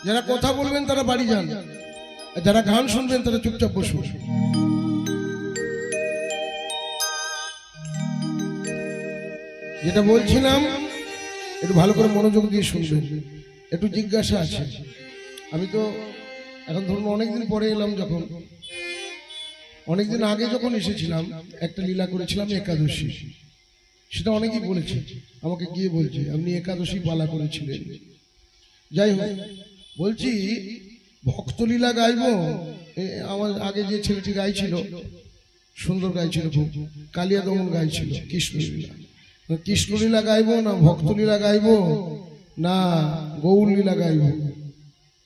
যারা কথা বলবেন তারা বাড়ি যান, আর যারা গান শুনবেন তারা চুপচাপ বসুন। যেটা বলছিলাম একটু ভালো করে মনোযোগ দিয়ে শুনবেন। একটু জিজ্ঞাসা আছে। আমি তো এখন ধরুন অনেকদিন পরে এলাম, যখন অনেকদিন আগে যখন এসেছিলাম একটা লীলা করেছিলাম একাদশী, সেটা অনেকেই বলেছে, আমাকে গিয়ে বলছে আপনি একাদশী পালা করেছিলেন। যাই হোক, বলছি ভক্তলীলা গাইবো। আমার আগে যে ছেলেটি গাইছিল সুন্দর গাইছিল, খুব কালিয়া দমন গাইছিল কৃষ্ণলীলা। কৃষ্ণলীলা গাইবো না ভক্তলীলা গাইবো না গৌর লীলা গাইবো,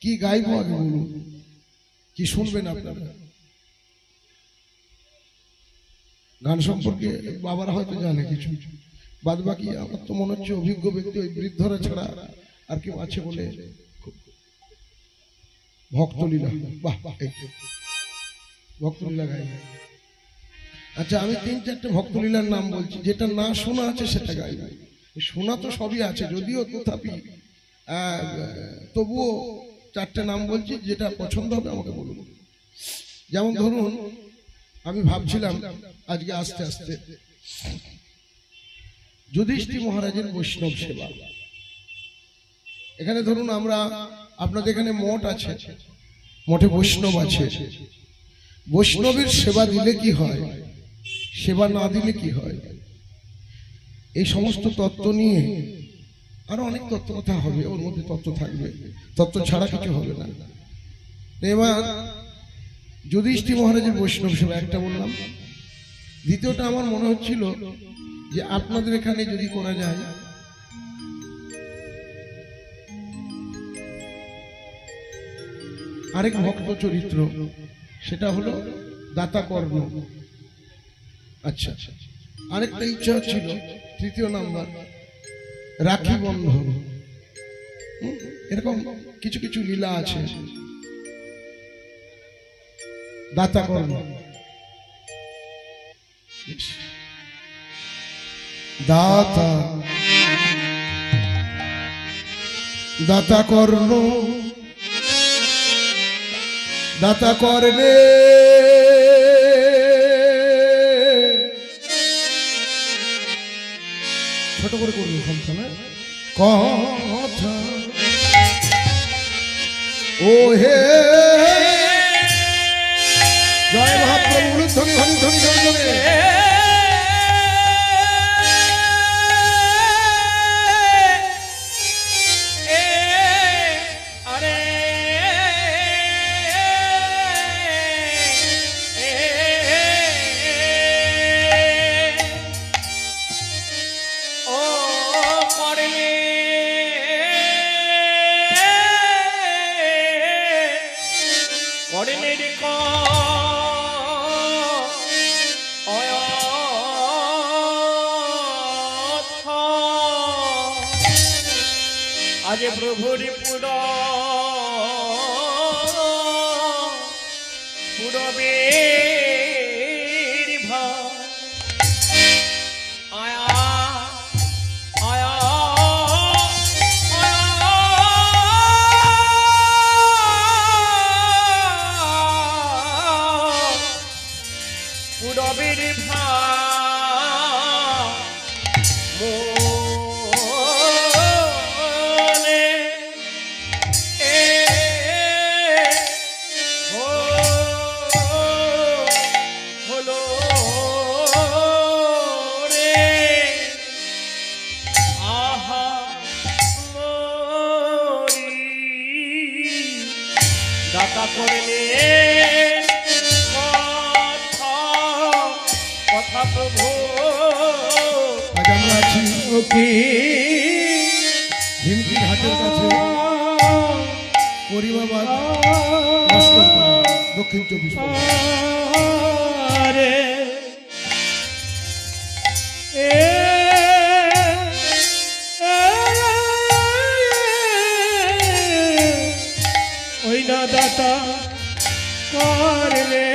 কি গাইবো আগে বলুন, কি শুনবেন আপনারা? গান সম্পর্কে বাবারা হয়তো জানে কিছু, বাদ বাকি আমার তো মনে হচ্ছে অভিজ্ঞ ব্যক্তি ওই বৃদ্ধরা ছাড়া আর কেউ আছে বলে। ভক্তলীলা, বাহ ভক্তলীলা গাই। আচ্ছা, আমি 3-4টে ভক্তলীলার নাম বলছি, যেটা না শোনা আছে সেটা গাই। শোনা তো সবই আছে, যদিও তথাপি তবুও 4টে নাম বলছি, যেটা পছন্দ হবে আমাকে বলুন। যেমন ধরুন, আমি ভাবছিলাম আজকে আস্তে আস্তে যুধিষ্ঠির মহারাজের বৈষ্ণব সেবা। এখানে ধরুন আমরা, আপনাদের এখানে মঠ আছে, মঠে বৈষ্ণব আছে। বৈষ্ণবের সেবা দিলে কি হয়, সেবা না দিলে কি হয়, এই সমস্ত তত্ত্ব নিয়ে আরো অনেক তত্ত্ব কথা হবে, ওর মধ্যে তত্ত্ব থাকবে, তত্ত্ব ছাড়া কিছু হবে না। এবার যুধিষ্ঠির মহারাজের বৈষ্ণব সেবা একটা বললাম। দ্বিতীয়টা আমার মনে হচ্ছিল যে আপনাদের এখানে যদি করা যায়, আরেক ভক্ত চরিত্র, সেটা হলো দাতা কর্ণ। আচ্ছা, আরেকটা ইচ্ছা ছিল, তৃতীয় নাম্বার রাখি বন্ধন। এরকম কিছু কিছু লীলা আছে। দাতা কর্ণ, দাতা দাতা কর্ণ, দাতা কর্ণে ছোট করে করবো সমস্যা না। কথা ও হে জয় মহাপ্রভু, ধ্বনি ধ্বনি ধ্বনি ধ্বনি। আজ প্রভুর পুরবের ভাই আয়া আয়া পুরবের ভাই দাতা করলে কথা প্রভু। আজ আমরা আছি হিমকি ঘাটের কাছে, পরিমাবাদ দক্ষিণ 24 পরগনা। ওই না দাতা করলে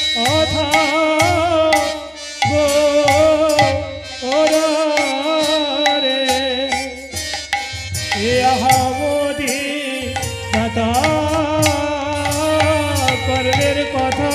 কথা গো রে এ আহামরি দাতা কর্মের কথা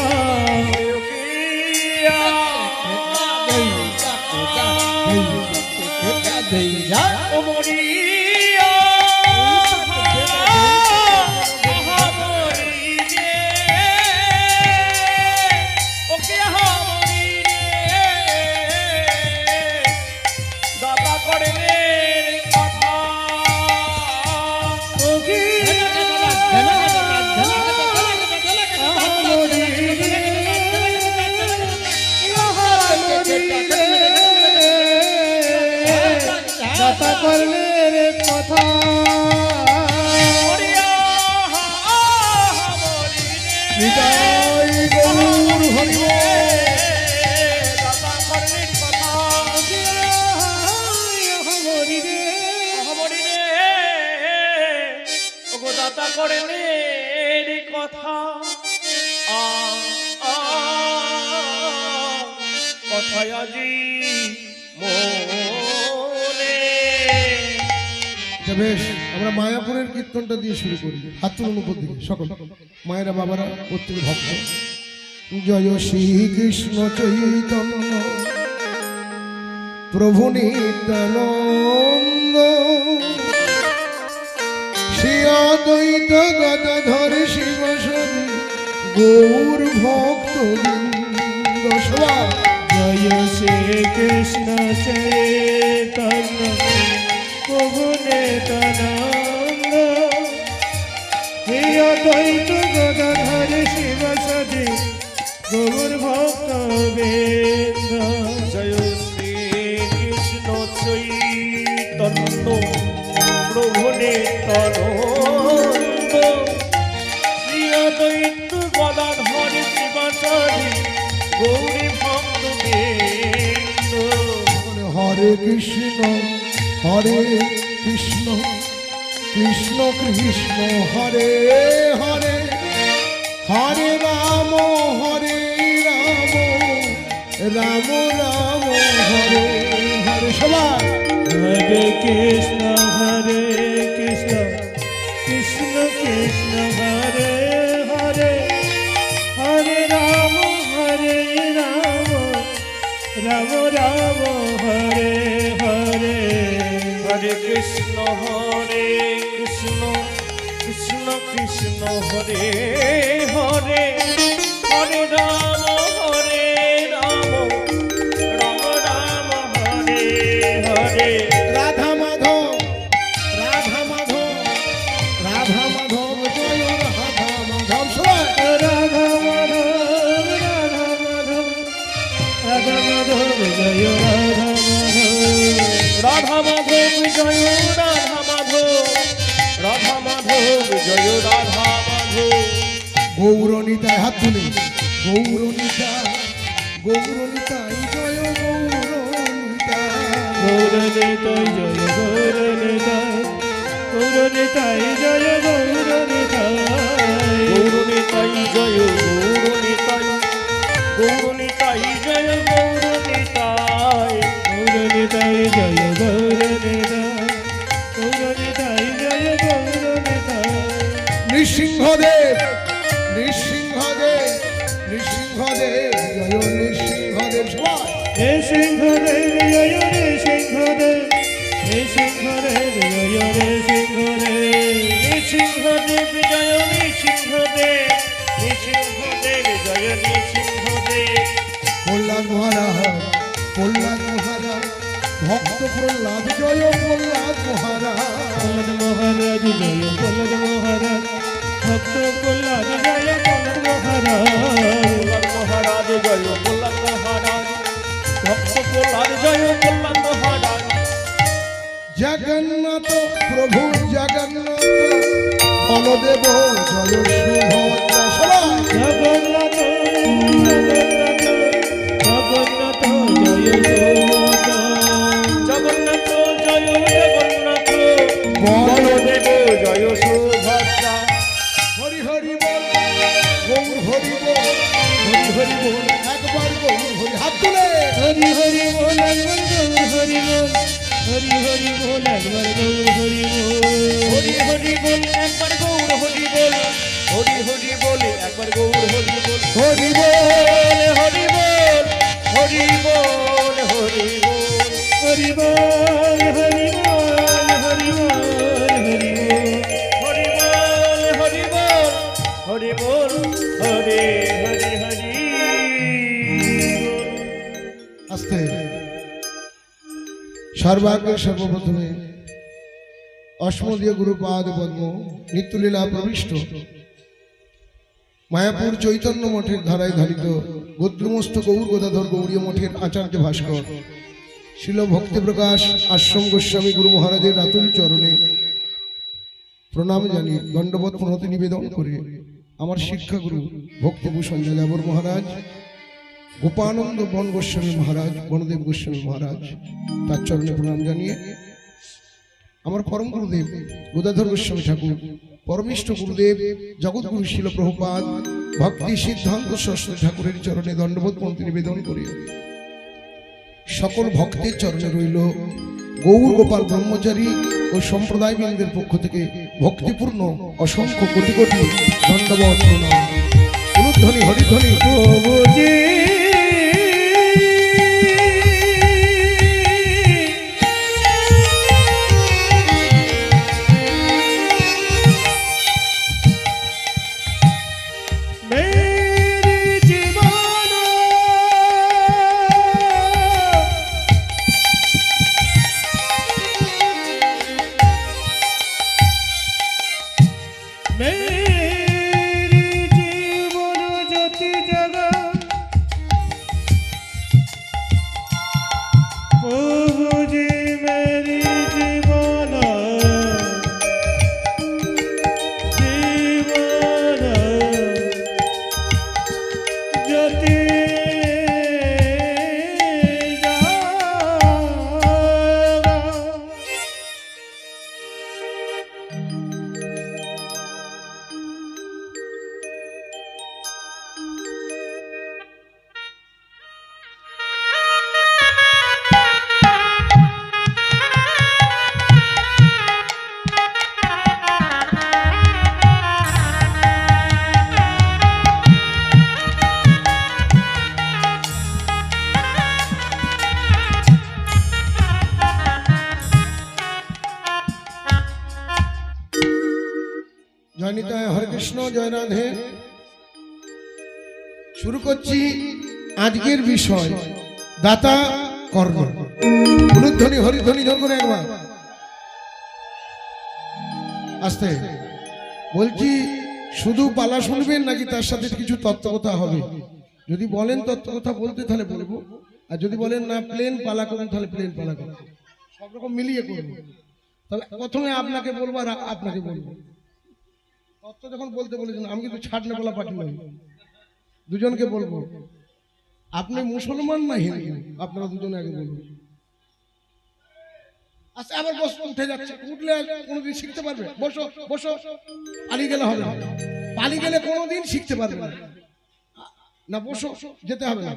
দাতা কর্মের কথা নিতাই গৌর হরি দাতা কর্মের কথা হরি রে হরি রে ওগো দাতা কর্মের কথা কথায় আজি মনে বেশ, আমরা মায়াপুরের কীর্তনটা দিয়ে শুরু করি। হাত তুলুন উপর দিকে সকল মায়েরা বাবারা, প্রত্যেক ভক্ত। জয় শ্রীকৃষ্ণ চৈতন্য প্রভু নিত্যানন্দ, শ্রী অদ্বৈত গদাধর শিবসদি গৌর ভক্ত বৃন্দ। সবাই জয় শ্রী কৃষ্ণ চৈতন্য প্রভু নিত্যানন্দ, শ্রী অদ্বৈত গদাধর শিব সদি গৌর ভক্ত বৃন্দ। জয় শ্রী কৃষ্ণ চৈতন্য প্রভু নিত্যানন্দ, শ্রী অদ্বৈত গদাধর শিব সদি গৌরী ভক্ত বৃন্দ। হরে কৃষ্ণ হরে কৃষ্ণ কৃষ্ণ কৃষ্ণ হরে হরে, হরে রাম রাম রাম হরে হরে। সবাই হরে কৃষ্ণ কৃষ্ণ কৃষ্ণ হরে হরে, হরে রাম রাম রাম হরে হরে। হরে কৃষ্ণ কৃষ্ণ কৃষ্ণ হরে হরে, হরে রাম রাম রাম হরে হরে। রাধা মাধব রাধা মাধব রাধা মাধব জয় রাধা মাধব। সবাই রাধা মাধব রাধা মাধব জয় রাধা মাধব, রাধা মাধব জয় রাধা মাধব, রাধা মাধব জয় রাধা মাধব। গৌরনিতায় হাত তুলে গৌরনিতায় গৌরনিতায় জয় গৌরনিতায়। গৌরনিতাই জয় গৌরনিতাই, গৌরনিতাই জয় গৌরনিতাই, গৌরনিতাই জয় গৌরনিতাই, গৌরনিতাই জয় গৌরনিতাই, গৌরনিতাই জয় গৌরনিতাই, গৌরনিতাই জয় গৌরনিতাই। নৃসিংহদেব নৃসিংহদেব নৃসিংহদেব জয় নৃসিংহদেব। সবাই নৃসিংহদেব জয় নৃসিংহদেব, নৃসিংহদেব জয় নৃসিংহদেব, নৃসিংহদেব জয় নৃসিংহদেব, নৃসিংহদেব জয় নৃসিংহদেব। প্রহ্লাদ মহারাজ ভক্ত প্রহ্লাদ জয় প্রহ্লাদ মহারাজ। প্রহ্লাদ মহারাজ জয় প্রহ্লাদ মহারাজ, ভক্ত প্রহ্লাদ জয় প্রহ্লাদ মহারাজ, প্রহ্লাদ মহারাজ জয় প্রহ্লাদ মহারাজ, ভক্ত প্রহ্লাদ জয় প্রহ্লাদ মহারাজ। জগন্নাথ প্রভু জগন্নাথ বলদেব জয় সুভদ্রা। সবাই জগন্নাথ জগন্নাথ জগন্নাথ জয় সুভদ্রা, জগন্নাথ জয় জগন্নাথ বলদেব জয় সুভদ্রা। হরি হরি বল গৌর হরি বল হরি হরি বল একবার গৌর হরি। হাত তুলে হরি হরি বল একবার গৌর হরি বল, হরি হরি বল একবার গৌর হরি বল। বল একবার গৌর হরি বল, হরি হরি বলে একবার গৌর হরি বল, হরি বল হরি বল, হরি বল, হরি বল, হরি বল, হরি বল, হরি বল, হরি বল, হরি বল, হরি বল, হরি হরি হরি বল। আস্তে সর্বাগ্রে সর্বপ্রথমে অসমদীয় গুরুপাদ পদ্ম নিত্যলীলা প্রবিষ্ট মায়াপুর চৈতন্য মঠের ধারায় ধারিত গোদ্রমস্ত গৌর গদাধর গৌরীয় মঠের আচার্য ভাস্কর শিল ভক্তি প্রকাশ আশ্রম গোস্বামী গুরু মহারাজের রাতুল চরণে প্রণাম জানিয়ে দণ্ডবত প্রণতি নিবেদন করে আমার শিক্ষাগুরু ভক্তিভূষণ যাযাবর মহারাজ, গোপানন্দ বন গোস্বামী মহারাজ, বনদেব গোস্বামী মহারাজ তার চরণে প্রণাম জানিয়ে আমার পরম গুরুদেব গদাধর গোস্বামী ঠাকুর, পরমিষ্ঠ গুরুদেব জগৎগুরু শিল প্রভুপাদ ভক্তি সিদ্ধান্ত শাস্ত্রী ঠাকুরের চরণে দণ্ডবোধ প্রণতি নিবেদন করে সকল ভক্তের চরণে রইল গৌর গোপাল ব্রহ্মচারী ও সম্প্রদায় বৃন্দের পক্ষ থেকে ভক্তিপূর্ণ অসংখ্য কোটি কোটি দণ্ডবোধ প্রণাম। অনুধ্বনি হরিধ্বনি প্রভুজি জয় নিতাই, হরে কৃষ্ণ, জয় রাধে। শুরু করছি আজকের বিষয় দাতা কর্ম। অনুধ্বনি হরিধ্বনি জোর করে একবার আস্তে বলছি, শুধু পালা শুনবেন নাকি তার সাথে কিছু তত্ত্বকথা হবে? যদি বলেন তত্ত্বকথা বলতে তাহলে বলবো, আর যদি বলেন না প্লেন পালা করুন তাহলে প্লেন পালা করুন, সব রকম মিলিয়ে করবো। তবে প্রথমে আপনাকে বলবো আর আপনাকে বলবো। তত্ত্ব যখন বলতে বলেছেন, আমি কিন্তু ছাড়নে বলা পার্টি নই, দুজনকে বলবো। আপনি মুসলমান না হিন্দু, আপনারা দুজনে আগে বলবেন। আচ্ছা, আবার বসো, উঠে যাচ্ছে, উঠলে কোনোদিন শিখতে পারবে? বসো বসো, পালিয়ে গেলে হবে না, পালিয়ে গেলে কোনোদিন শিখতে পারবে না। না বসো, যেতে হবে না,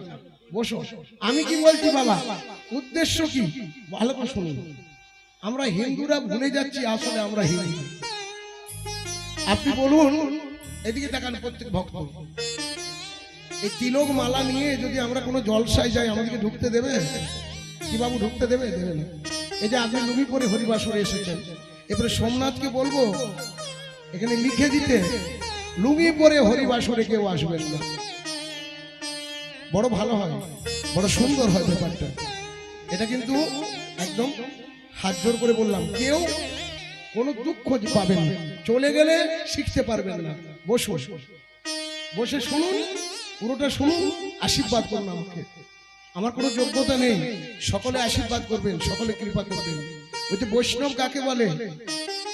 বসো। আমি কি বলছি বাবা, উদ্দেশ্য কি ভালো করে শুনুন। আমরা হিন্দুরা ভুলে যাচ্ছি আসলে আমরা হিন্দু। আপনি বলুন, এদিকে তাকান প্রত্যেক ভক্ত, এই তিলক মালা নিয়ে যদি আমরা কোনো জলসায় যাই আমাদেরকে ঢুকতে দেবে কি বাবু? ঢুকতে দেবে? দেবে না। এই যে আপনি লুঙ্গি পরে হরিবাসরে এসেছেন, এরপরে সোমনাথকে বলবো এখানে লিখে দিতে লুঙ্গি পরে হরিবাসরে কেউ আসবেন না। বড় ভালো হয়, বড় সুন্দর হয় ব্যাপারটা। এটা কিন্তু একদম হাত জোর করে বললাম, কেউ কোনো দুঃখ পাবেন না, চলে গেলে শিখতে পারবেন না। বসো, বসে শুনুন, পুরোটা শুনুন, আশীর্বাদ করুন আমাকে। আমার কোনো যোগ্যতা নেই, সকলে আশীর্বাদ করবেন, সকলে কৃপা করবেন। ওই যে বৈষ্ণব কাকে বলে?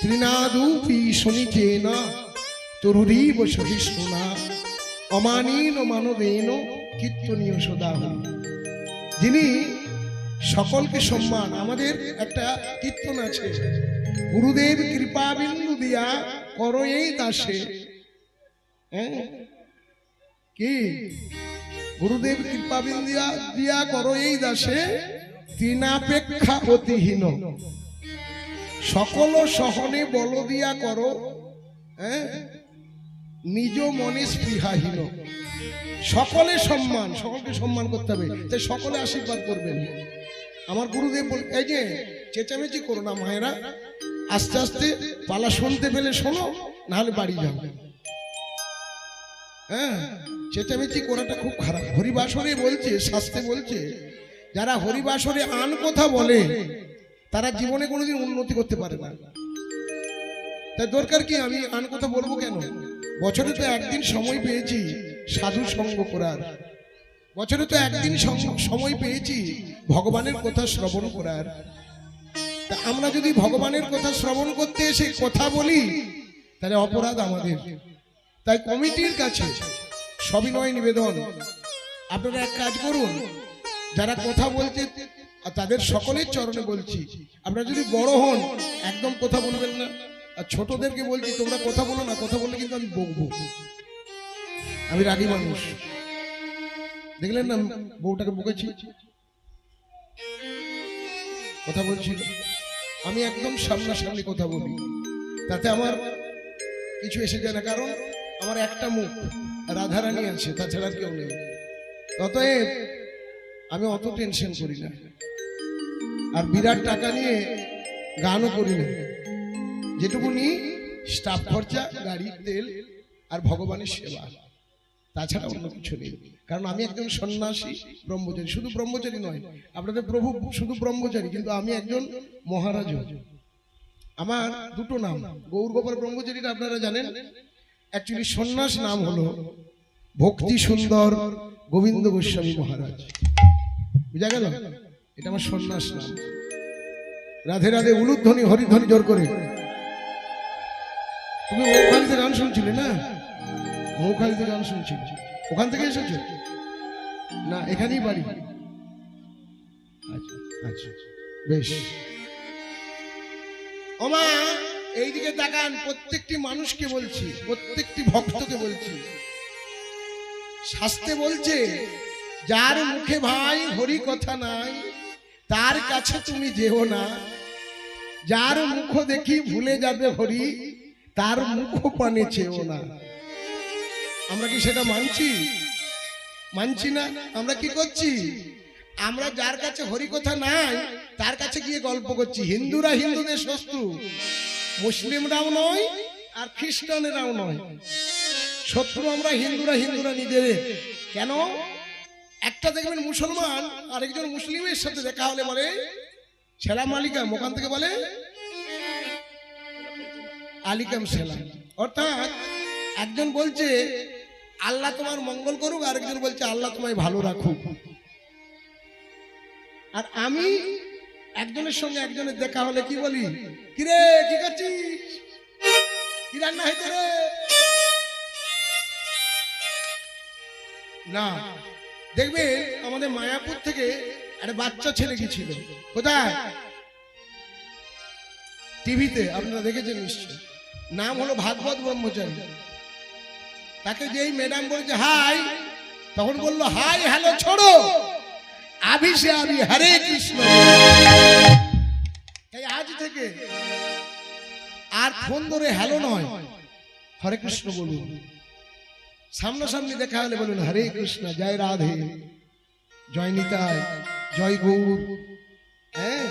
ত্রিনাদুপি শনিচে না তরুরীব সহিষ্ণুনা অমানীন মানবেন কীর্তনীয় সদাহ। যিনি সকলকে সম্মান। আমাদের একটা কীর্তন আছে, গুরুদেব কৃপা বিন্দু দিয়া করো এই দাসে। কি? গুরুদেব কৃপা বিন্দু দিয়া করো এই দাসে তৃণাপেক্ষা অতিহীন। সকল সহনে বল দিয়া করো, হ্যাঁ, নিজ মনে স্পৃহাহীন। সকলে সম্মান, সকলকে সম্মান করতে হবে, তাই সকলে আশীর্বাদ করবেন। আমার গুরুদেব বল, এই যে চেঁচামেচি করো না মায়েরা, আস্তে আস্তে পালা শুনতে পেলে শোনো, নাহলে বাড়ি যাও। হ্যাঁ, চেঁচামেচি করাটা খুব খারাপ। হরিবাসরে বলছে, শাস্ত্রে বলছে, যারা হরিবাসরে আন কথা বলে তারা জীবনে কোনোদিন উন্নতি করতে পারে না। তাই দরকার কি আমি আন কথা বলবো কেন? বছরে তো একদিন সময় পেয়েছি সাধু সঙ্গ করার, বছরে তো একদিন সময় পেয়েছি ভগবানের কথা শ্রবণ করার। তা আমরা যদি ভগবানের কথা শ্রবণ করতে এসে কথা বলি তাহলে অপরাধ আমাদের। তাই কমিটির কাছে সবিনয় নিবেদন, আপনারা এক কাজ করুন, যারা কথা বলতে তাদের সকলের চরণে বলছি, আপনারা যদি বড় হন একদম কথা বলবেন না, আর ছোটদেরকে বলছি তোমরা কথা বলো না, কথা বললে কিন্তু আমি বকবো। আমি রাগী মানুষ, দেখলেন না বউটাকে বকেছি, কথা বলছিল, আমি একদম সামনাসামনি কথা বলি, তাতে আমার কিছু এসে যায় না, কারণ আমার একটা মুখ রাধারানী আছে, তাছাড়া কেউ নেই। অতএব আমি অত টেনশন করি না, আর বিরাট টাকা নিয়ে গানও করি না, যেটুকু নিই স্টাফ খরচা, গাড়ির তেল আর ভগবানের সেবা, তাছাড়া অন্য কিছু নেই। কারণ আমি একজন সন্ন্যাসী ব্রহ্মচারী, শুধু ব্রহ্মচারী নয়, আপনাদের প্রভু শুধু ব্রহ্মচারী, কিন্তু আমি একজন মহারাজ। আমার দুটো নাম, গৌর গোপাল ব্রহ্মচারীটা আপনারা জানেন, অ্যাকচুয়ালি সন্ন্যাস নাম হলো ভক্তি সুন্দর গোবিন্দ গোস্বামী মহারাজ, বুঝা গেল? এটা আমার সন্ন্যাস নাম। রাধে রাধে উলুধ্বনি হরিধ্বনি জোর করে। তুমি মৌখালিতে গান শুনছিলে না? মৌখালিতে গান শুনছিল, ওখান থেকে এসেছো না? এখানেই বাড়ি? আচ্ছা আচ্ছা, বেশ। ওমা এইদিকে তাকান, প্রত্যেকটি মানুষকে বলছি, প্রত্যেকটি ভক্তকে বলছি, শাস্ত্রে বলছে যার মুখে ভাই হরি কথা নাই তার কাছে তুমি যেও না, যার মুখ দেখি ভুলে যাবে হরি তার মুখ পানে চেও না। আমরা কি সেটা মানছি? মানছি না। আমরা কি করছি? আমরা যার কাছে হরি কথা নাই তার কাছে গিয়ে গল্প করছি। হিন্দুরা হিন্দুদের শত্রু, মুসলিমরাও নয় আর খ্রিস্টানেরাও নয়, শত্রু আমরা হিন্দুরা হিন্দুরা নিজেদের। কেন? একটা দেখবেন মুসলমান আরেকজন মুসলিমের সাথে দেখা হলে বলে সেলাম আলিকাম, ওখান থেকে বলে আলিকাম সেলাম, অর্থাৎ একজন বলছে আল্লাহ তোমার মঙ্গল করুক, আরেকজন বলছে আল্লাহ তোমায় ভালো রাখুক। আর আমি একজনের সঙ্গে একজনের দেখা হলে কি বলি, কিরে কি করছিস, কি রান্না হয়েছে রে? না, দেখবে আমাদের মায়াপুর থেকে একটা বাচ্চা ছেলে গেছিল, কোথায়? টিভিতে, আপনারা দেখেছেন নিশ্চয়, নাম হলো ভাগবত ব্রহ্মচারী। তাকে যেই ম্যাডাম বলছে হাই, তখন বললো হাই হ্যালো ছোড়ো, আভি সে আভি হরে কৃষ্ণ। তাই আজ থেকে আর ফোন ধরে হ্যালো নয়, হরে কৃষ্ণ বলুন। সামনাসামনি দেখা হলে বলুন হরে কৃষ্ণ, জয় রাধে, জয় নিতাই, জয় গৌর। হ্যাঁ,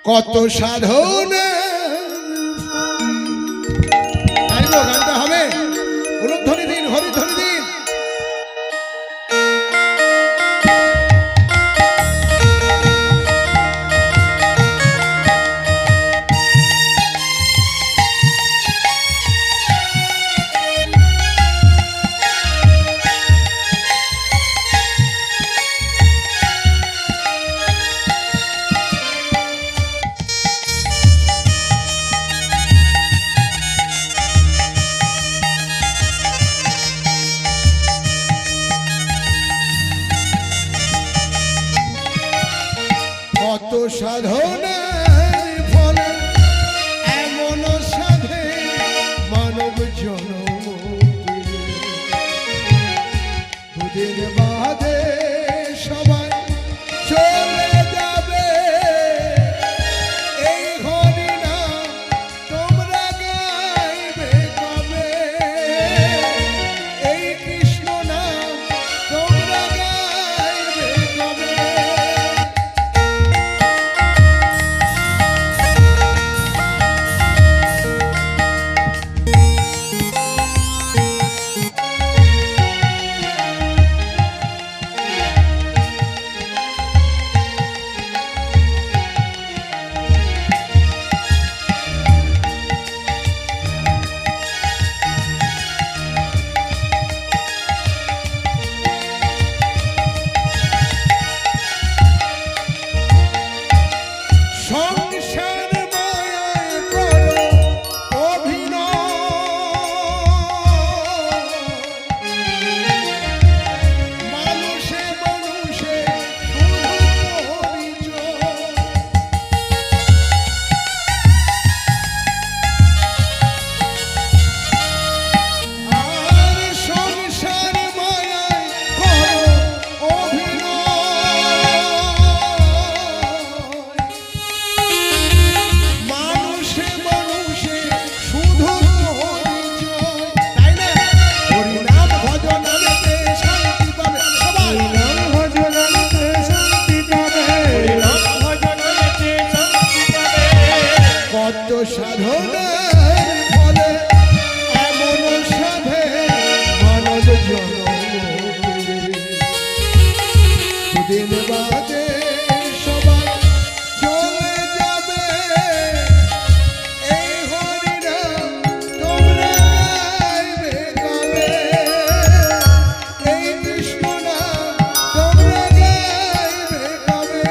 কত সাধনা গানটা হবে, উলুধ্বনি দিন, হরিধ্বনি দিন। কত সাধনার ফলে এমন সাধে মানব জন্ম দুদিন বাদে সবাই চলে যাবে এই হরিনাম তোমরা গাইবে কবে এই কৃষ্ণ নাম তোমরা গাইবে কবে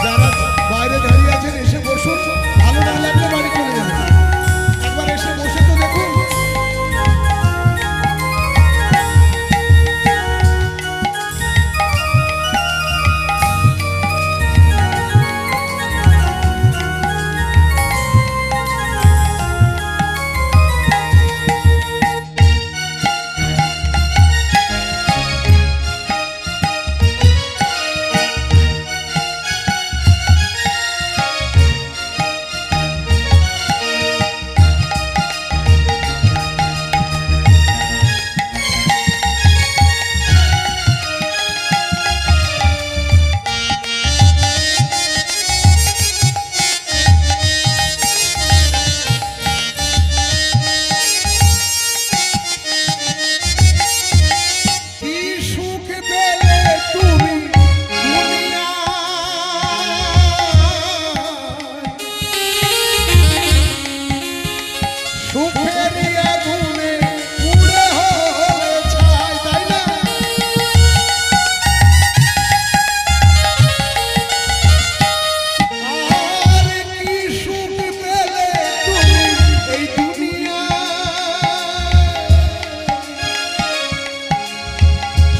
যারা বাইরে দাঁড়িয়ে আছেন এসে বসুন ভালো না লাগলে বাড়ি চলে যাবেন একবার এসে বসে তো দেখুন কি সুখ পেলে তুমি দুনিয়ায় সুখের আগুনে পুড়ে হলে ছাই তাই না আর কি সুখ পেলে তুমি এই দুনিয়ায়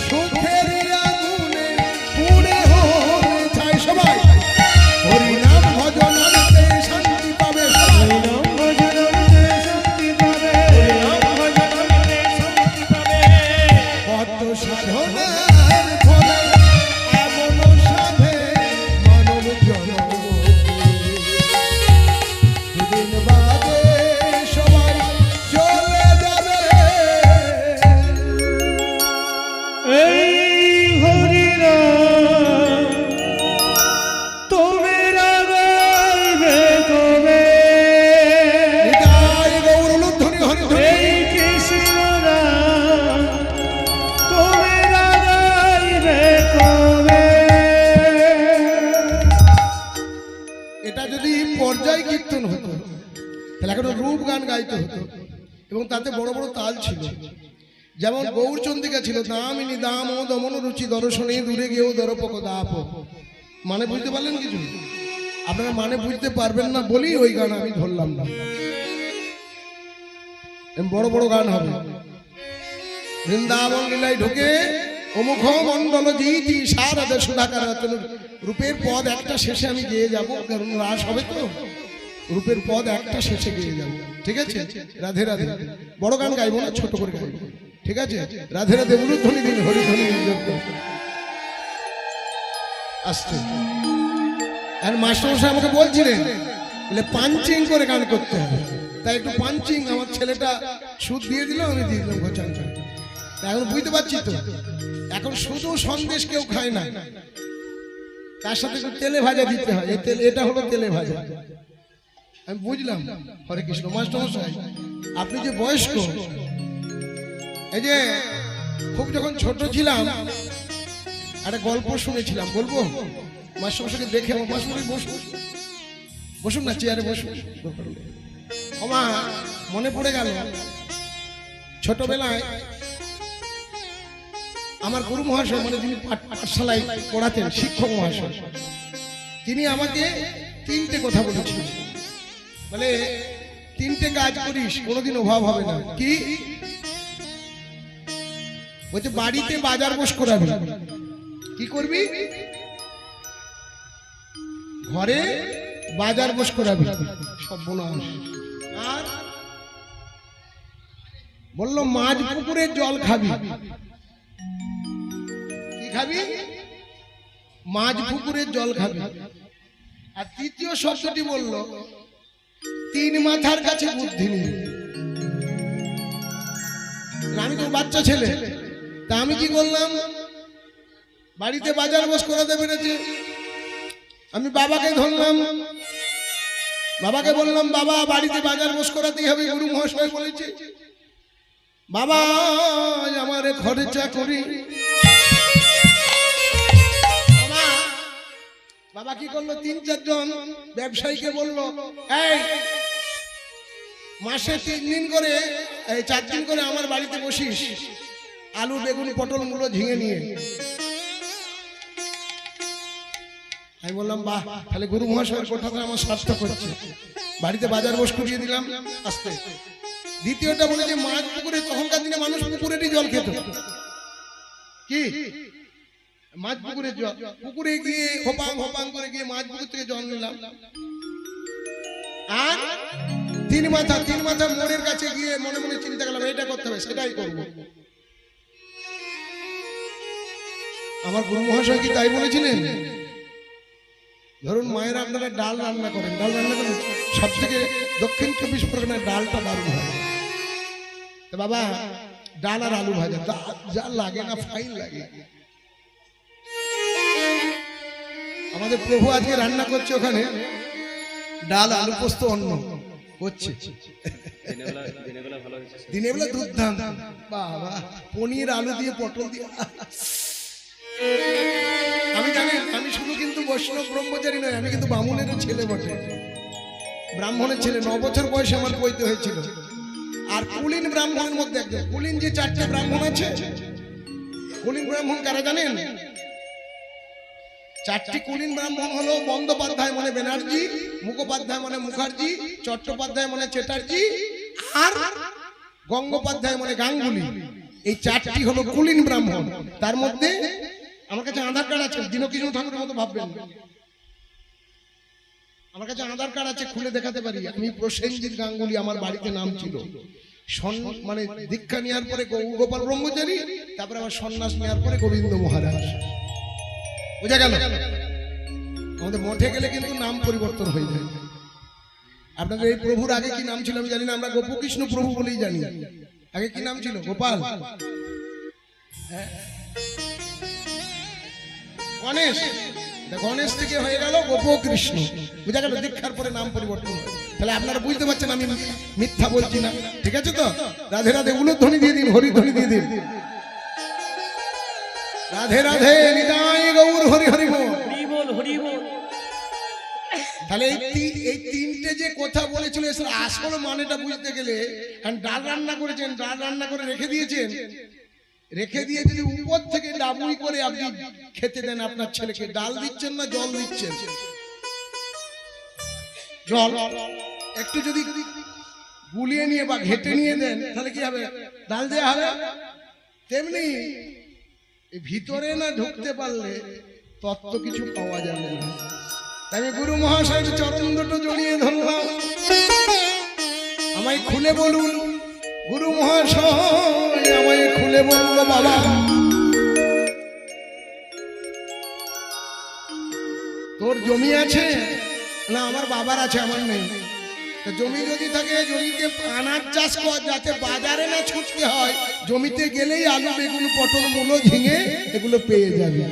সুখের আগুনে পুড়ে হলে ছাই সবাই হরিনাম ভজনাতে শান্তি পাবে সবাই হরিনাম ভজনাতে শান্তি পাবে, হরিনাম ভজনাতে শান্তি পাবে। কত সাধনার ফলে এমন সাধে মানব জন্ম দুদিন বাদে সবাই চলে যাবে এই হরিনাম তোমরা গাইবে কবে নিতাই গৌর লুধ্বনি হরিধ্বনি এই কৃষ্ণ নাম তোমরা গাইবে কবে এটা যদি পর্যায় কীর্তন হতো তাহলে এখন রূপ গান গাইতে হতো এবং তাতে বড় বড় তাল ছিল যেমন গৌরচন্দিকা ছিল দামিনী দাম ও দমন রুচি দর্শনে দূরে গিয়েও দরপক দাপ মানে বুঝতে পারলেন কিছু আপনারা মানে বুঝতে পারবেন না বলেই ওই গান আমি ধরলাম না এরম বড় বড় গান হবে বৃন্দাবন লীলায় ঢুকে অমুখ মন্ডল জিতি সারদ সুধাকার রূপের পদ একটা শেষে আমি গিয়ে যাব কারণ রাস হবে তো রূপের পদ একটা শেষে গিয়ে যাব ঠিক আছে রাধে রাধে বড় গান গাইবো না ছোট করে গাইবো ঠিক আছে রাধে রাধে উলুধ্বনি দিন হরিধ্বনি আসছে আর মাস্টারমশাই আমাকে বলছিলেন বলে পাঞ্চিং করে গান করতে হবে তাই একটু পাঞ্চিং আমার ছেলেটা সুদ দিয়ে দিল আমি দিয়ে দিলাম ঘোচান এখন বুঝতে পারছি তো এখন শুধু সন্দেশ কেউ খায় না তার সাথে একটু তেলে ভাজা দিতে হয় এই তেল এটা হলো তেলে ভাজা আমি বুঝলাম হরে কৃষ্ণ মাস্টারমশাই আপনি যে বয়স্ক এই যে খুব যখন ছোট ছিলাম একটা গল্প শুনেছিলাম বলবো মাস্টারমশাইকে দেখে আমার মাস্টারমশাই বসুন বসুন না চেয়ারে বসুন ওমা মনে পড়ে গেল ছোটবেলায় আমার গুরু মহাশয় মানে যিনি পাঠশালায় পড়াতেন শিক্ষক মহাশয় তিনি আমাকে তিনটে কথা বলেছিলেন বলে তিনটে কাজ করিস কোনোদিন অভাব হবে না কি বলছে বাড়িতে বাজার বস করাবি কি করবি ঘরে বাজার বস করাবি সর্বনাশ আর বললো মাছ পুকুরের জল খাবি কি খাবি মাছ পুকুরের জল খাবি আর তৃতীয় শব্দটি বললো তিন মাথার কাছে বুদ্ধি নেই আমি তো বাচ্চা ছেলে তা আমি কি করলাম বাড়িতে বাজার বস করাতে পেরেছে আমি বাবাকে ধরলাম, বাবাকে বললাম বাবা বাড়িতে বাজার বস করাতেই হবে, গুরু মহাশয় বলেছে। বাবা আমার খরচা করি। বাবা কি করলো, 3-4 জন ব্যবসায়ীকে বললো, এই মাসে 3 দিন করে, এই 4 দিন করে আমার বাড়িতে বসিস, আলু বেগুন পটল মূলো ঝিঙে নিয়ে। আমি বললাম বাহ, তাহলে গুরু মহাশয়ের কথাটা আমার সার্থক হচ্ছে। বাড়িতে বাজার বস করিয়ে দিলাম আস্তে। দ্বিতীয়টা বলে যে মাছ পুকুরে, তখনকার দিনে মানুষ পুকুরেরই জল খেত। কি মাছ পুকুরের জল, পুকুরে গিয়ে হোপাং হোপাং করে গিয়ে মাছ পুকুর থেকে জল নিলাম। আর তিন মাথা মোড়ের কাছে গিয়ে মনে মনে চিন্তা করলাম এটা করতে হবে, সেটাই করবো। আমার গুরু মহাশয় কি তাই বলেছিলেন? ধরুন মায়েরা আপনারা ডাল রান্না করেন, সব থেকে দক্ষিণ 24 পরগনায় ডালটা দারুণ হয়। বাবা ডাল আর আলু ভাজা যা লাগে না, ফাইন লাগে। আমাদের প্রভু আজকে রান্না করছে, ওখানে ডাল আলু পোস্ত অন্ন করছে, দিনের বেলা দুর্দান্ত। বাবা পনির আলু দিয়ে পটল দিয়ে। আমি জানি আমি শুধু কিন্তু বৈষ্ণব ব্রহ্মচারী নয়, আমি কিন্তু বামুনেরও ছেলে বটে, ব্রাহ্মণের ছেলে। 9 বছর বয়সে আমার পৈতে হয়েছিল। আর কুলীন ব্রাহ্মণের মধ্যে একজন, কুলীন যে 4টে ব্রাহ্মণ আছে, কুলীন ব্রাহ্মণ কারা জানেন? 4টি কুলীন ব্রাহ্মণ হলো বন্দ্যোপাধ্যায় মানে ব্যানার্জি, মুখোপাধ্যায় মানে মুখার্জি, চট্টোপাধ্যায় মানে চ্যাটার্জি, আর গঙ্গোপাধ্যায় মানে গাঙ্গুলি। এই 4টি হলো কুলীন ব্রাহ্মণ। তার মধ্যে আমার কাছে আধার কার্ড আছে, দীনকৃষ্ণ ঠাকুরের মতো ভাববেন। আমার কাছে আধার কার্ড আছে, খুলে দেখাতে পারি। আমি প্রসেনজিৎ গাঙ্গুলি, আমার বাড়িতে নাম ছিল। মানে দীক্ষা নেওয়ার পরে গোপাল ব্রহ্মচারী, তারপরে আবার সন্ন্যাস নেওয়ার পরে গোবিন্দ মহারাজ। বুঝা গেল? আমাদের মঠে গেলে কিন্তু নাম পরিবর্তন হয়ে যায়। আপনাদের এই প্রভুর আগে কি নাম ছিল আমি জানি না, আমরা গোপকৃষ্ণ প্রভু বলেই জানি। আগে কি নাম ছিল? গোপাল, গণেশ। গণেশ থেকে হয়ে গেল গোপকৃষ্ণ। বুঝা গেল? দীক্ষার পরে নাম পরিবর্তন। তাহলে আপনারা বুঝতে পারছেন আমি মিথ্যা বলছি না, ঠিক আছে তো? রাধে রাধে উলুধ্বনি দিয়ে দিন, হরিধ্বনি দিয়ে দিন। রাধে রাধে নিতাই গৌর হরি হরি বল, হরি বল। তাহলে এই 3টে যে কথা বলেছিল, এর আসল মানেটা বুঝতে গেলে, ডাল রান্না করেছেন, ডাল রান্না করে রেখে দিয়েছেন, রেখে দিয়ে যদি উপর থেকে ডাবুই করে আপনি খেতে দেন আপনার ছেলেকে, ডাল দিচ্ছেন না জল দিচ্ছেন? জল একটু যদি গুলিয়ে নিয়ে বা ঘেটে নিয়ে দেন, তাহলে কি হবে? ডাল দেওয়া হবে। তেমনি ভিতরে না ঢুকতে পারলে তত্ত্ব কিছু পাওয়া যাবে না। আমি গুরু মহাশয়ের চরণ দুটো জড়িয়ে ধরলাম, আমায় খুলে বলুন গুরু মহাশয়, আমায় খুলে বললো বাবা তোর জমি আছে? না আমার বাবার আছে, আমার নেই। জমি যদি থাকে জমিতে আনাজ চাষ কর, যাতে বাজারে না ছুটতে হয়। জমিতে গেলেই আলু বেগুন পটল মূলো ঝিঙে এগুলো পেয়ে যাবে,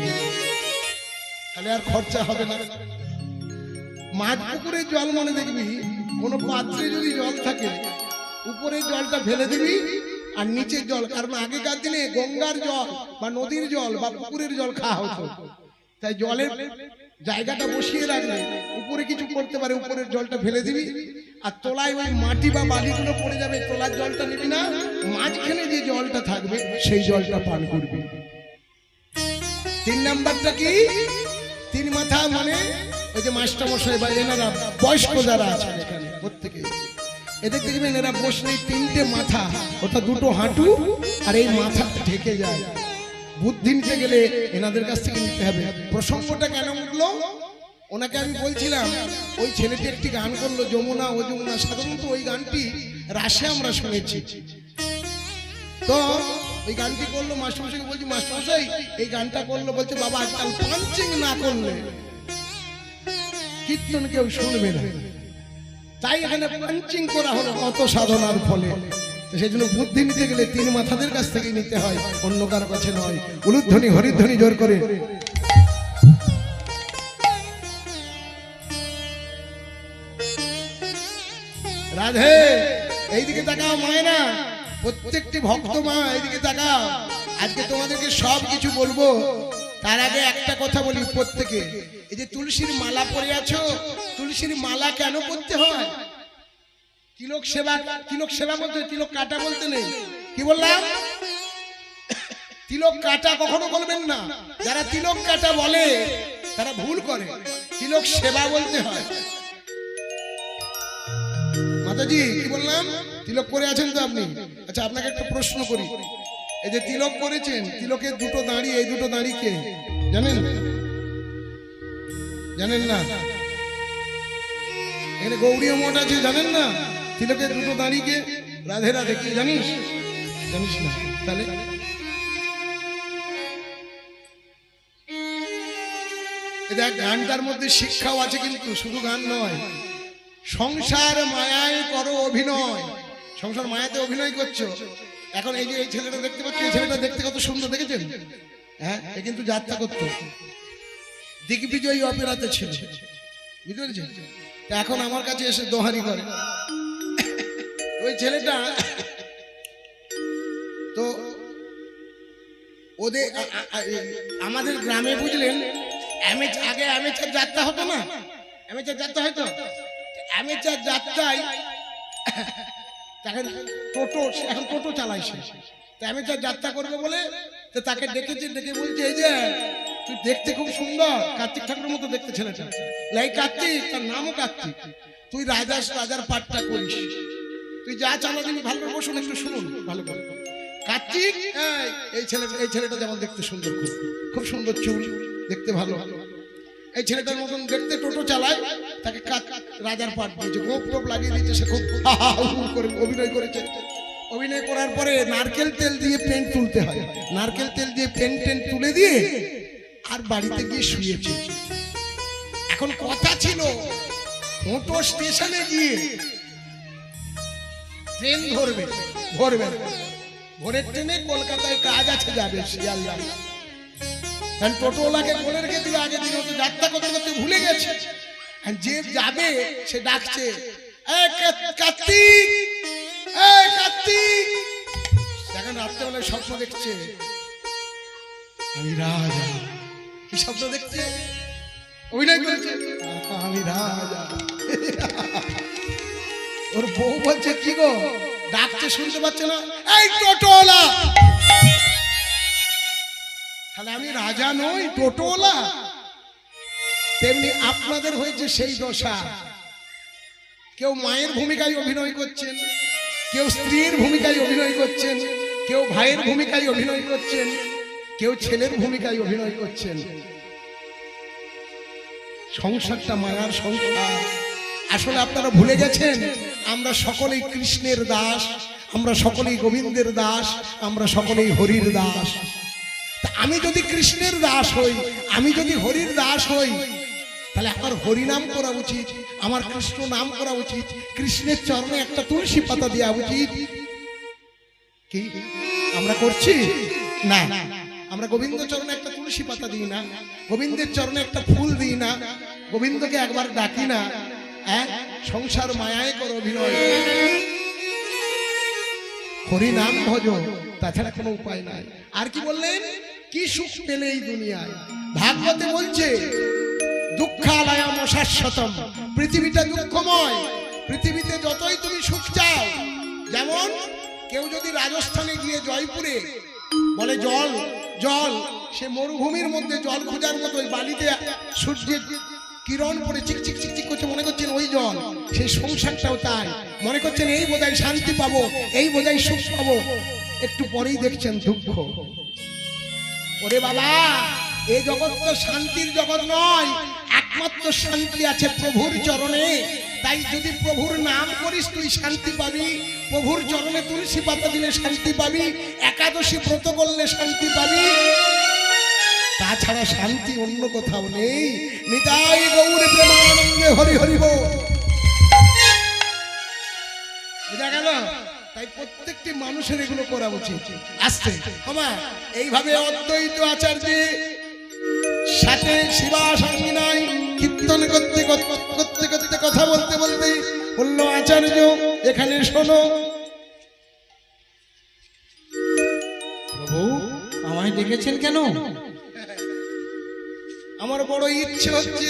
তাহলে আর খরচা হবে না। মাছ পুকুরের জল মনে দেখবি, কোনো পাত্রে যদি জল থাকে উপরে জলটা ফেলে দিবি আর নিচের জল, কারণ আগেকার দিনে গঙ্গার জল বা নদীর জল বা পুকুরের জল খাওয়া হতো। তাই জলের জায়গাটা বসিয়ে রাখলে উপরে কিছু করতে পারে, উপরের জলটা ফেলে দিবি আর তোলায় ওই মাটি বা বালিগুলো পড়ে যাবে, তোলার জলটা নিবি না, মাঝখানে যে জলটা থাকবে সেই জলটা পান করবি। 3 নাম্বারটা কি? 3 মাথা মানে ওই যে মাস্টার মশাই বা এনারা বয়স্ক যারা আছে এখানে প্রত্যেকে, এদের দেখবেন এরা বসলে 3টে মাথা, ওটা 2টো হাঁটু আর এই মাথা ঢেকে যায়। বুদ্ধি নিতে গেলে এনাদের কাছ থেকে নিতে হবে। প্রসঙ্গটা কেন উঠলো? ওনাকে আমি বলছিলাম, ওই ছেলেটি একটি গান করলো, যমুনা ও যমুনা। সাধারণত ওই গানটি রাশে আমরা শুনেছি। তো ওই গানটি করলো, মাস্টারমশাইকে বলছি মাস্টারমশাই এই গানটা করলো, বলছে বাবা আজকাল পাঞ্চিং না করলে কীর্তন কেউ শুনবে না, তাই এখানে পাঞ্চিং করা হলো কত সাধনার ফলে। সেই জন্য বুদ্ধি নিতে গেলে 3 মাথাদের কাছ থেকে নিতে হয়, অন্য কারো কাছে নয়। উলুধ্বনি হরিধ্বনি জোর করে। রাধে এইদিকে তাকাও মায়েরা, প্রত্যেকটি ভক্ত মা এইদিকে তাকাও। আজকে তোমাদেরকে সব কিছু বলবো, তার আগে একটা কথা বলি প্রত্যেকে। এই যে তুলসীর মালা পরে আছো, তুলসীর মালা কেন পরতে হয়? তিলক সেবা, তিলক সেবা বলতে, তিলক কাটা বলতে নেই। কি বললাম? তিলক কাটা কখনো বলবেন না। যারা তিলক কাটা বলে তারা ভুল করে, তিলক সেবা বলতে হয়। মাতাজি কি বললাম? তিলক করে আছেন তো আপনি? আচ্ছা আপনাকে একটা প্রশ্ন করি, এই যে তিলক করেছেন, তিলকের দুটো দাঁড়ি, এই দুটো দাঁড়ি কে জানেন? জানেন না? এখানে গৌরীয় মঠ আছে, জানেন না? তিলকের দুটো দাঁড়ি কে? রাধে রাধে, কি জানিস? জানিস না? তাহলে দেখ, গানটার মধ্যে শিক্ষাও আছে, কিন্তু শুধু গান নয়। সংসার মায়ায় করো অভিনয়, সংসার মায়াতে অভিনয় করছো। এখন এই যে এই ছেলেটা দেখতে পাচ্ছ, এই ছেলেটা দেখতে কত সুন্দর, দেখেছেন? হ্যাঁ, এ কিন্তু যাত্রা করতো, দিগ্বিজয়ী অপেরাতে ছিল, বুঝতে পেরেছেন? এখন আমার কাছে এসে দোহারি করে। ওই ছেলেটা তো ওদের আমাদের গ্রামে বুঝলেন, আগে অ্যামেচার যাত্রা হতো না, অ্যামেচার যাত্রা হয়তো, অ্যামেচার যাত্রায় তাকে টোটো, এখন টোটো চালায় সে, অ্যামেচার যাত্রা করবে বলে তো তাকে ডেকেছে, ডেকে বলছে এই যে তুই দেখতে খুব সুন্দর, কার্তিক ঠাকুরের মতো দেখতে ছেলেটা, লাই কার্তিক, তার নামও কার্তিক, তুই রাজার পাঠটা করিস, তুই যা চালা দিবি, ভালো করে বসুন, একটু শুনুন ভালো করে। কার্তিক, এই ছেলেটা যেমন দেখতে সুন্দর, খুব সুন্দর চুল, দেখতে ভালো, এই ছেলেটার মতন দেখতে টোটো চালায়, তাকে রাজার পাঠ দিয়েছে, গোপ টোপ লাগিয়ে দিয়েছে, সে খুব করে অভিনয় করেছে। অভিনয় করার পরে নারকেল তেল দিয়ে পেন্ট তুলতে হয়, নারকেল তেল দিয়ে পেন্ট তুলে দিয়ে আর বাড়িতে গিয়ে শুয়েছে। এখন কথা ছিল মোটো স্টেশনে গিয়ে ট্রেন ধরবে, ভোরের ট্রেনে কলকাতায় কাজ আছে, যাবে শিয়ালদা। টোটোওয়ালাকে বলে রেখে দিল আগের দিন, হয়তো যাত্রা করতে করতে ভুলে গেছে, যে যাবে সে ডাকছে, কার্তিক, কার্তিক। এখন রাত্রেবেলায় স্বপ্ন দেখছে, আমি রাজা। কি স্বপ্ন দেখছে? অভিনয় করেছে, আমি রাজা। ওর বউ বলছে কি গো, ডাকছে শুনতে পাচ্ছে না, এই টোটোওয়ালা। তাহলে আমি রাজা নই, টোটোওয়ালা? তেমনি আপনাদের হয়েছে সেই দশা। কেউ মায়ের ভূমিকায় অভিনয় করছেন, কেউ স্ত্রীর ভূমিকায় অভিনয় করছেন, কেউ ভাইয়ের ভূমিকায় অভিনয় করছেন, কেউ ছেলের ভূমিকায় অভিনয় করছেন। সংসারটা মায়ার সংসার। আসলে আপনারা ভুলে গেছেন, আমরা সকলেই কৃষ্ণের দাস, আমরা সকলেই গোবিন্দের দাস, আমরা সকলেই হরির দাস। আমি যদি কৃষ্ণের দাস হই, আমি যদি হরির দাস হই, তাহলে আমার হরি নাম করা উচিত, আমার কৃষ্ণ নাম করা উচিত, কৃষ্ণের চরণে একটা তুলসী পাতা দেওয়া উচিত। কি আমরা করছি না? আমরা গোবিন্দ চরণে একটা তুলসী পাতা দিই না, গোবিন্দের চরণে একটা ফুল দিই না, গোবিন্দকে একবার ডাকি না। সংসার মায়ায় করো অভিনয়, হরি নাম ভজ, তাছাড়া কোনো উপায় নাই। আর কি বললেন? কি সুখ পেলে এই দুনিয়ায়? ভাগবতে বলছে দুঃখালয়ম শাশ্বতম, পৃথিবীটা দুঃখময়, পৃথিবীতে যতই তুমি সুখ চাও। যেমন কেউ যদি রাজস্থানে গিয়ে জয়পুরে বলে জল জল, সে মরুভূমির মধ্যে জল খোঁজার মতো ওই বালিতে সূর্যের কিরণ পড়ে চিকচিক চিকচিক করছে, মনে করছেন ওই জল। সেই সংসারটাও তাই, মনে করছেন এই বোধহয় শান্তি পাবো, এই বোধহয় সুখ পাবো, একটু পরেই দেখছেন দুঃখ। ওরে বাবা, এই জগৎ তো শান্তির জগৎ নয়, একমাত্র শান্তি আছে প্রভুর চরণে। তাই যদি প্রভুর নাম করিস তুই শান্তি পাবি, প্রভুর চরণে তুলসী পাতা দিলে শান্তি পাবি, একাদশী ব্রত করলে শান্তি পাবি, তাছাড়া শান্তি অন্য কোথাও নেই। নিতাই গৌর প্রেমানন্দে হরি হরি বল। বুঝা গেল? তাই প্রত্যেকটি মানুষের এগুলো করা উচিত। আসছে আমার এইভাবে অদ্বৈত আচার্যের সাথে শিবা সঙ্গিনাই কীর্তন করতে করতে কথা বলতে বলতে বললো আচার্য এখানে শোনো। প্রভু আমায় ডেকেছেন কেন? আমার বড় ইচ্ছে হচ্ছে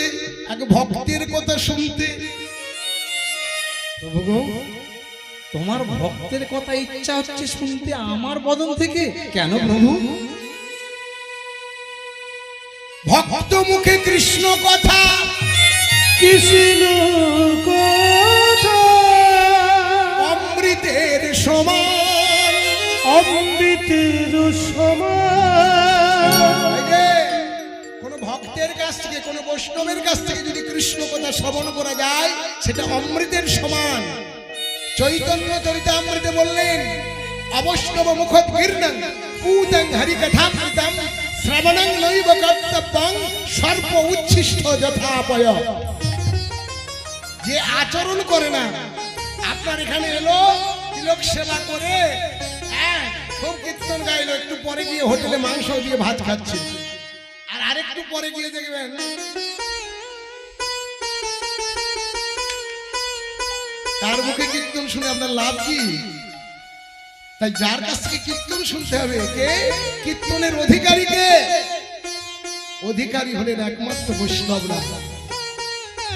এক ভক্তের কথা শুনতে। প্রভু গো, তোমার ভক্তের কথা ইচ্ছা হচ্ছে শুনতে আমার বদন থেকে, কেন প্রভু? ভক্ত মুখে কৃষ্ণ কথা, কৃষ্ণ কথা অমৃতের সমান। অমৃতের সমান। এই যে, কোনো ভক্তের কাছ থেকে, কোনো বৈষ্ণবের কাছ থেকে যদি কৃষ্ণ কথা শ্রবণ করা যায়, সেটা অমৃতের সমান। চৈতন্য চরিতামৃতে বললেন, অবৈষ্ণব মুখোদ্গীর্ণং পূতং হরিকথামৃতম শ্রবণং নৈব কর্তব্যং সর্ব উচ্ছিষ্ট যথাপয়। যে আচরণ করে না, আপনার এখানে এলো, তিলক সেবা করে, হ্যাঁ খুব কীর্তন গাইলো, একটু পরে গিয়ে হোটেলে মাংস দিয়ে ভাত খাচ্ছে, আর আরেকটু পরে গিয়ে দেখবেন তার মুখে কীর্তন শুনে আপনার লাভ কি? তাই যার কাছ থেকে কীর্তন শুনতে হবে, কে কীর্তনের অধিকারী, কে অধিকারী হলেন একমাত্র বৈষ্ণবরা।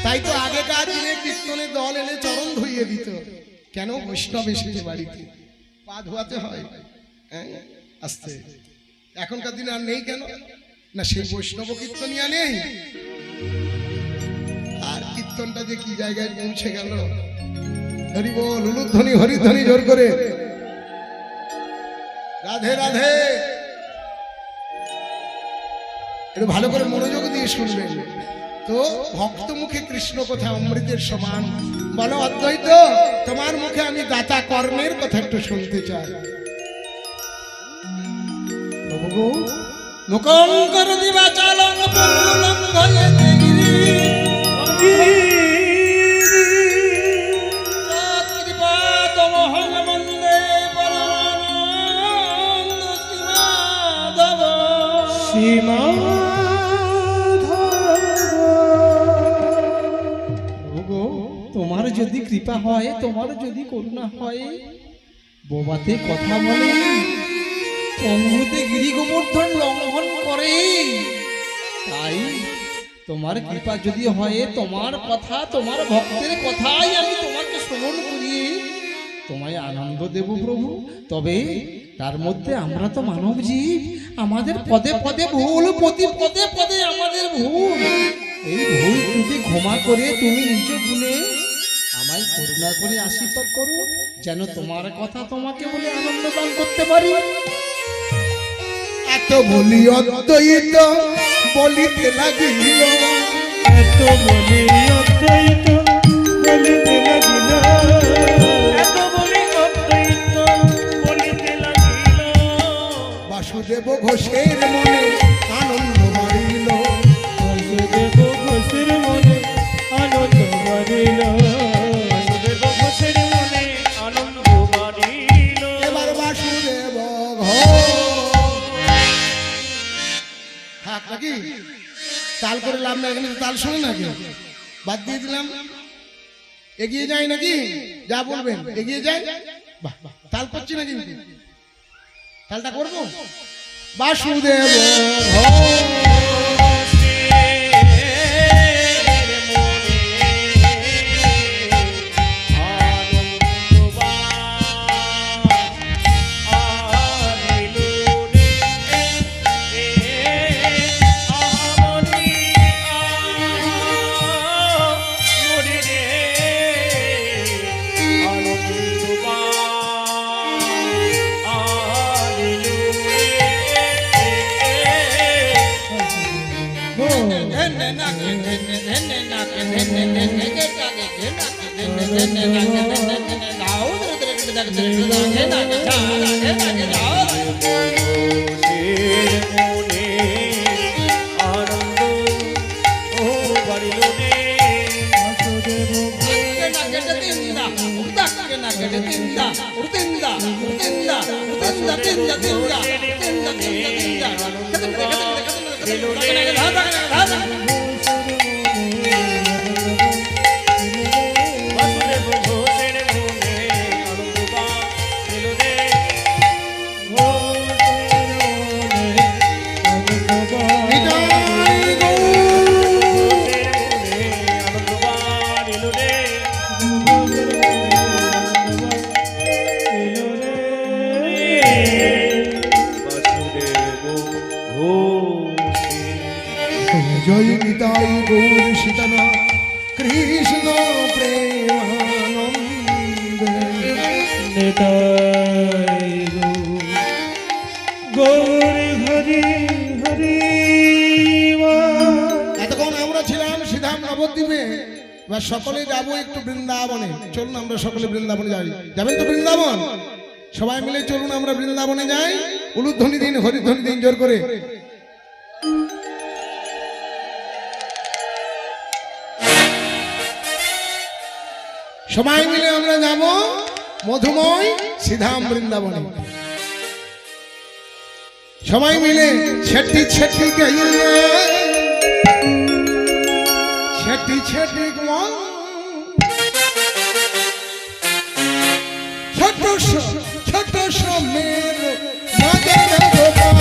তাই তো আগেকার দিনে কীর্তনের দল এলে চরণ ধুইয়ে দিত। কেন? বৈষ্ণব এসেছে বাড়িতে, পা ধোয়াতে হয়। হ্যাঁ, আস্তে। এখনকার দিনে আর নেই কেন? না সেই বৈষ্ণব কীর্তনিয়া নেই। আর কীর্তনটা যে কি জায়গায় পৌঁছে গেল। হরি বল, উলুধ্বনি হরিধ্বনি জোর করে, রাধে রাধে। একটু ভালো করে মনোযোগ দিয়ে শুনবেন তো। ভক্ত মুখে কৃষ্ণ কথা অমৃতের সমান। বলো অদ্বৈত, তোমার মুখে আমি দাতা কর্মের কথা একটু শুনতে চাই। প্রভু গো, মুখং করতি বাচালং পঙ্গুলং ভজতে গিরি কৃপাতমহং বন্দে পরমানন্দ শ্রীমাধব। প্রভু গো, তোমার যদি কৃপা হয়, তোমার যদি করুণা হয়, বোবাতে কথা বলে, পঙ্গুতে গিরি গোবর্ধন লঙ্ঘন করে, তাই তোমার কৃপা যদি হয়, তোমার কথা, তোমার ভক্তের কথাই আমি তোমাকে শ্রবণ করি, তোমায় আনন্দ দেব প্রভু। তবে তার মধ্যে আমরা তো মানব জীব, আমাদের পদে পদে ভুল, প্রতি পদে পদে আমাদের ভুল। এই ভুল ত্রুটি ক্ষমা করে তুমি নিজ গুণে আমায় করুণা করে আশীর্বাদ করো, যেন তোমার কথা তোমাকে বলে আনন্দ দান করতে পারি। এত বলি অদ্বৈত বলিতে লাগিল, এত বলি অদ্বৈত বলিতে লাগিল, এত বলি অদ্বৈত বলিতে লাগিল। বাসুদেব ঘোষের মনে আনন্দ বাড়িল, বাসুদেব ঘোষের মনে আনন্দ বাড়িল, বাসুদেব ঘোষের মনে আনন্দ বাড়িল। এবার বাসুদেব থাক নাকি, তাল করে লাভ না, এখানে তাল শোনে নাকি, বাদ দিয়ে দিলাম। এগিয়ে যায় নাকি, যা বলবেন এগিয়ে যায়। বাহ, তাল করছি না, কিন্তু তালটা করবো। বাসুদেব বাসুদেব ঘোষের আমরা সকলে যাবো একটু বৃন্দাবনে। চলুন আমরা সকলে বৃন্দাবনে যাই। যাবেন তো বৃন্দাবন? সবাই মিলে চলুন আমরা বৃন্দাবনে যাই। উলুধ্বনি দিন, হরিধ্বনি দিন জোর করে। সবাই মিলে আমরা যাব মধুময় শ্রীধাম বৃন্দাবনে। সবাই মিলে ছেটি ছেটি গাইলে ছেটি ছেটি ছোট ছোট সমের মদন গোপাল।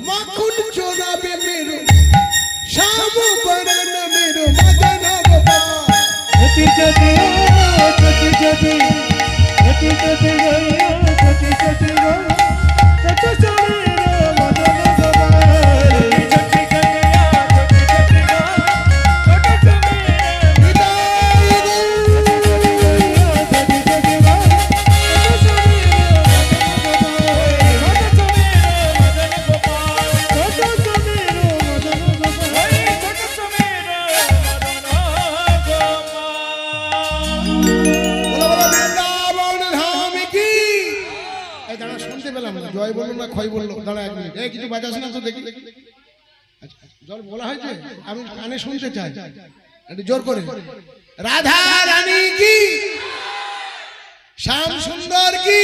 মাখন চোরাবে মেরো শ্যাম বরণ মেরো মদন জয় বললো না ক্ষয় বললো? দাঁড়া এক মিনিট, কিছু বাজাস না তো দেখি। জল বলা হয়েছে, আমি কানে শুনতে চাই একটু জোর করে। রাধা রানী কি, শ্যাম সুন্দর কি,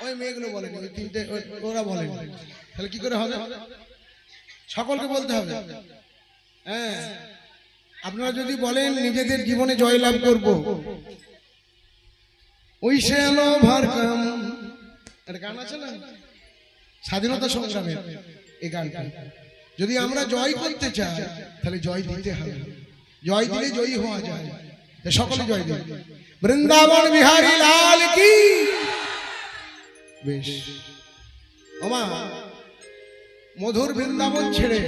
ওই মেয়েগুলো বলেনি, ওই তিনটে ওরা বলেনি, তাহলে কি করে হবে? সকলকে বলতে হবে। হ্যাঁ, আপনারা যদি বলেন নিজেদের জীবনে জয়লাভ করব, ওই সে আলো ভার কাম, একটা গান আছে না স্বাধীনতা সংগ্রামের, এই গানটা যদি আমরা জয় করতে চাই তাহলে জয় দিতে হবে। জয় দিলে জয়ী হওয়া যায়। সকলে জয় দেয়। বৃন্দাবন বিহারী লাল কি। বেশ, ওমা মধুর বৃন্দাবন ছেড়ে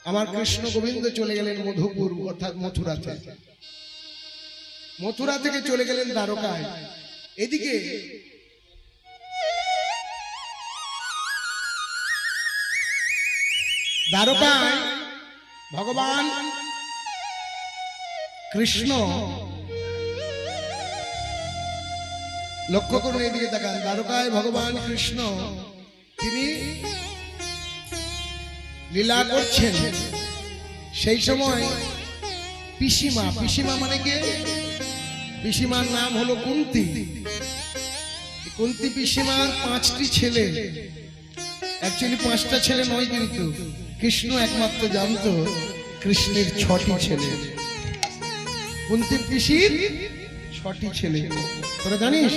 আমার কৃষ্ণ গোবিন্দ চলে গেলেন মধুপুর অর্থাৎ মথুরাতে। মথুরা থেকে চলে গেলেন দ্বারকায়। এদিকে দ্বারকায় ভগবান কৃষ্ণ, লক্ষ্য করুন এদিকে তাকান, দ্বারকায় ভগবান কৃষ্ণ তিনি লীলা করছেন। সেই সময় পিসিমা, পিসিমা মানে কে? পিসিমার নাম হলো কুন্তি। কুন্তি পিসিমার 5টি ছেলে, অ্যাকচুয়ালি 5টা ছেলে নয়, কিন্তু কৃষ্ণ একমাত্র জানতো কৃষ্ণের 6টি ছেলে। কুন্তি পিসির 6টি ছেলে। তোরা জানিস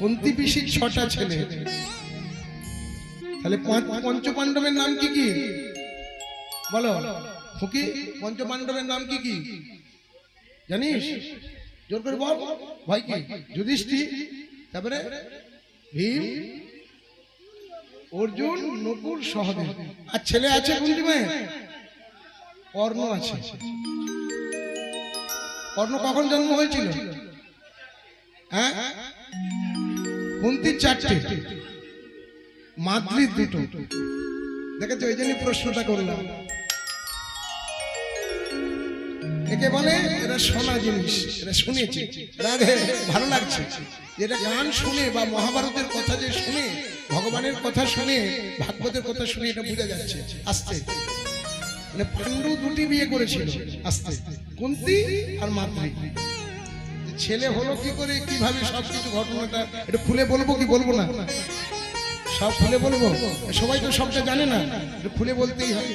কুন্তি পিসির 6টা ছেলে। তাহলে পঞ্চপাণ্ডবের নাম কি কি বলো ফুকি? পঞ্চপাণ্ডবের নাম কি কি জানিস? জোর করে বল ভাই। কি? যুধিষ্ঠির, তারপরে ভীম, অর্জুন, নকুল, সহদেব। আর ছেলে আছে কুন্তি মায়ের? কর্ণ আছে। কর্ণ কখন জন্ম হয়েছিল? হ্যাঁ, কুন্তির 4টে, মাদ্রির 2টো। দেখেছো, এই জন্যই প্রশ্নটা করলাম। একে বলে এরা শোনা জিনিস, এরা শুনেছে, রাধে ভালো লাগছে। যেটা গান শুনে বা মহাভারতের কথা যে শুনে, ভগবানের কথা শুনে, ভাগবতের কথা শুনে, এটা বোঝা যাচ্ছে আস্তে। মানে পাণ্ডু 2টি বিয়ে করেছিল আস্তে, কুন্তি আর মাদ্রি। ছেলে হলো কি করে, কিভাবে, সবকিছু ঘটনাটা এটা খুলে বলবো কি বলবো না? সব খুলে বলবো, সবাই তো সবটা জানে না, এটা খুলে বলতেই হয়।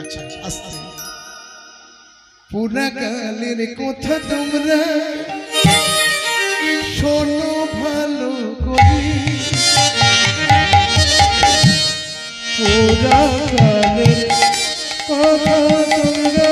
আচ্ছা, আস্তে। পুরাকালের কথা তোমরা শোনো ভালো করে, পুরাকালের কথা তোমরা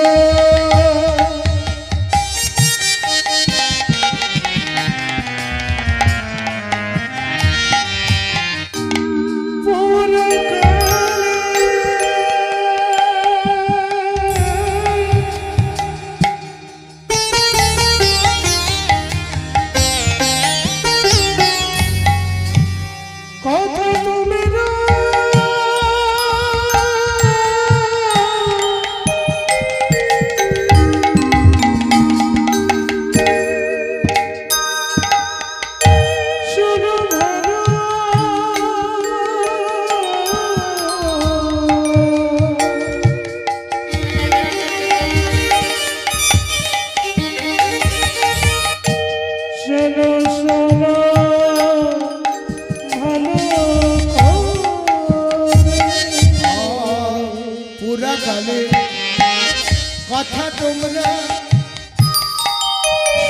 কথা তোমরা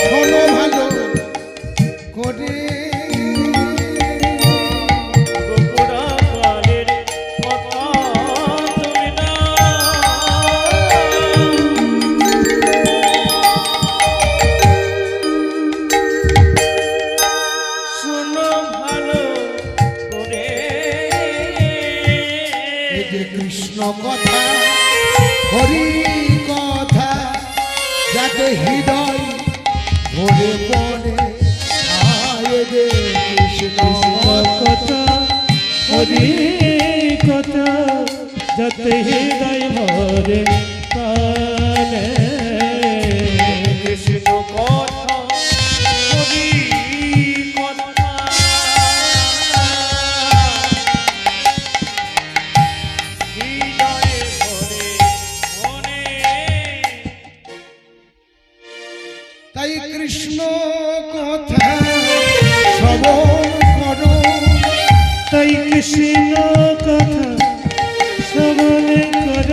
শোনো ভালো করে। পুরাকালের কথা তোমরা শোনো ভালো করে। এই যে কৃষ্ণ কথা, হরি কথা, যাতে হৃদয় ভরে পড়ে। আয় রে কৃষ্ণ কথা, হরি কথা, যাতে হৃদয় ভরে পড়ে। কৃষ্ণ কথা, হরি কথা, হৃদয়ে ভরে পড়ে। তাই কৃষ্ণ কথা শ্রবণ করো, তাই কৃষ্ণ কথা শ্রবণ করো।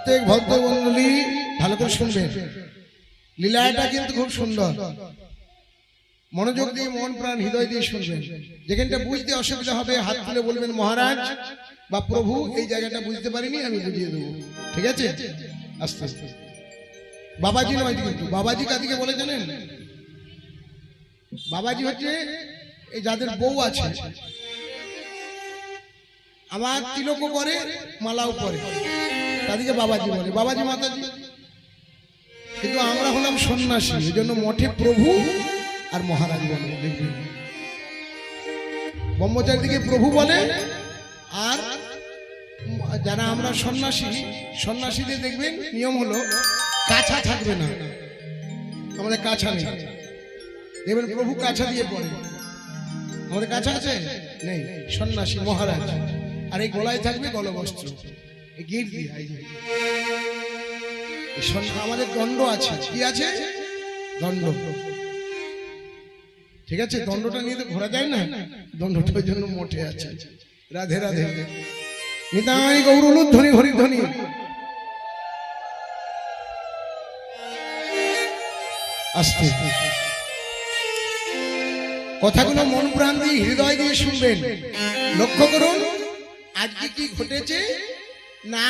প্রত্যেক ভক্তমণ্ডলী ভালো করে শুনবেন, লীলাটা কিন্তু খুব সুন্দর। মনোযোগ দিয়ে, মন প্রাণ হৃদয় দিয়ে শুনবেন। যেখানটা বুঝতে অসুবিধা হবে হাত তুলে বলবেন মহারাজ বা প্রভু এই জায়গাটা বুঝতে পারিনি, আমি বুঝিয়ে দেবো। ঠিক আছে? আস্তে আস্তে। বাবাজি নয় কিন্তু, বাবাজি কাদিকে বলে জানেন? বাবাজি হচ্ছে এই যাদের বউ আছে, আমার তিলকও করে মালাও করে, তাদেরকে বাবাজি বলে, বাবাজি মাতাজি। কিন্তু আমরা হলাম সন্ন্যাসী, এই জন্য মঠে প্রভু আর মহারাজ বলে। দেখবেন ব্রহ্মচারীদিকে প্রভু বলে, আর যারা আমরা সন্ন্যাসী, সন্ন্যাসীদের দেখবেন নিয়ম হলো কাছা থাকবে না, আমাদের কাছা নেই। দেখবেন প্রভু কাছা দিয়ে পড়ে, আমাদের কাছা আছে নেই, সন্ন্যাসী মহারাজ। আর এই গলায় থাকবে গলবস্ত্র, এই গিট দিয়ে। আমাদের দণ্ড আছে, কি আছে? দণ্ড। ঠিক আছে? দণ্ডটা নিয়ে তো ঘোরা যায় না, দণ্ডটা ওই জন্য মঠে আছে। রাধে রাধে। নিতাই গৌর ধ্বনি হরি ধ্বনি। আস্তে কথাগুলো মন প্রাণ দিয়ে হৃদয় দিয়ে শুনবেন। লক্ষ্য করুন আজকে কি ঘটেছে না,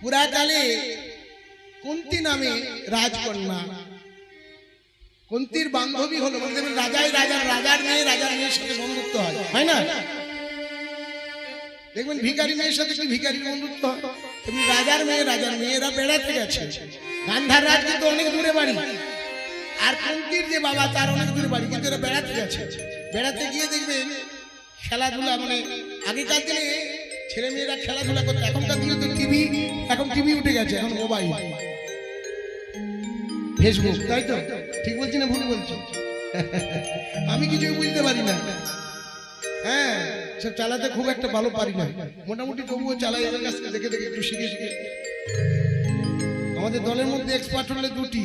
পুরাকালে কুন্তী নামে রাজকন্যা, কুন্তীর বান্ধবী হলো, বলতে রাজার মেয়ের সাথে বন্ধুত্ব হয় না? দেখবেন ভিখারি মেয়ের সাথে কি ভিখারি বন্ধুত্ব হয়? রাজার মেয়েরা বেড়াতে গেছে। গান্ধার রাজ কিন্তু অনেক দূরে বাড়ি, আর কুন্তীর যে বাবা তার অনেক দূরে বাড়ি, কিন্তু এরা বেড়াতে গেছে। বেড়াতে গিয়ে দেখবেন খেলাধুলা, মানে আগেকার দিনে ছেলে মেয়েরা খেলাধুলা করতো, এখনকার দিনে তো টিভি, এখন টিভি উঠে গেছে, এখন মোবাইল, ফেসবুক, তাই তো? ঠিক বলছি না ভুল বলছি? আমি কিছুই বুঝতে পারি না, হ্যাঁ সব চালাতে খুব একটা ভালো পারি না, মোটামুটি তবুও চালাই, এদের কাছ থেকে দেখে দেখে একটু শিখে শিখে। আমাদের দলের মধ্যে এক্সপার্ট হলে দুটি,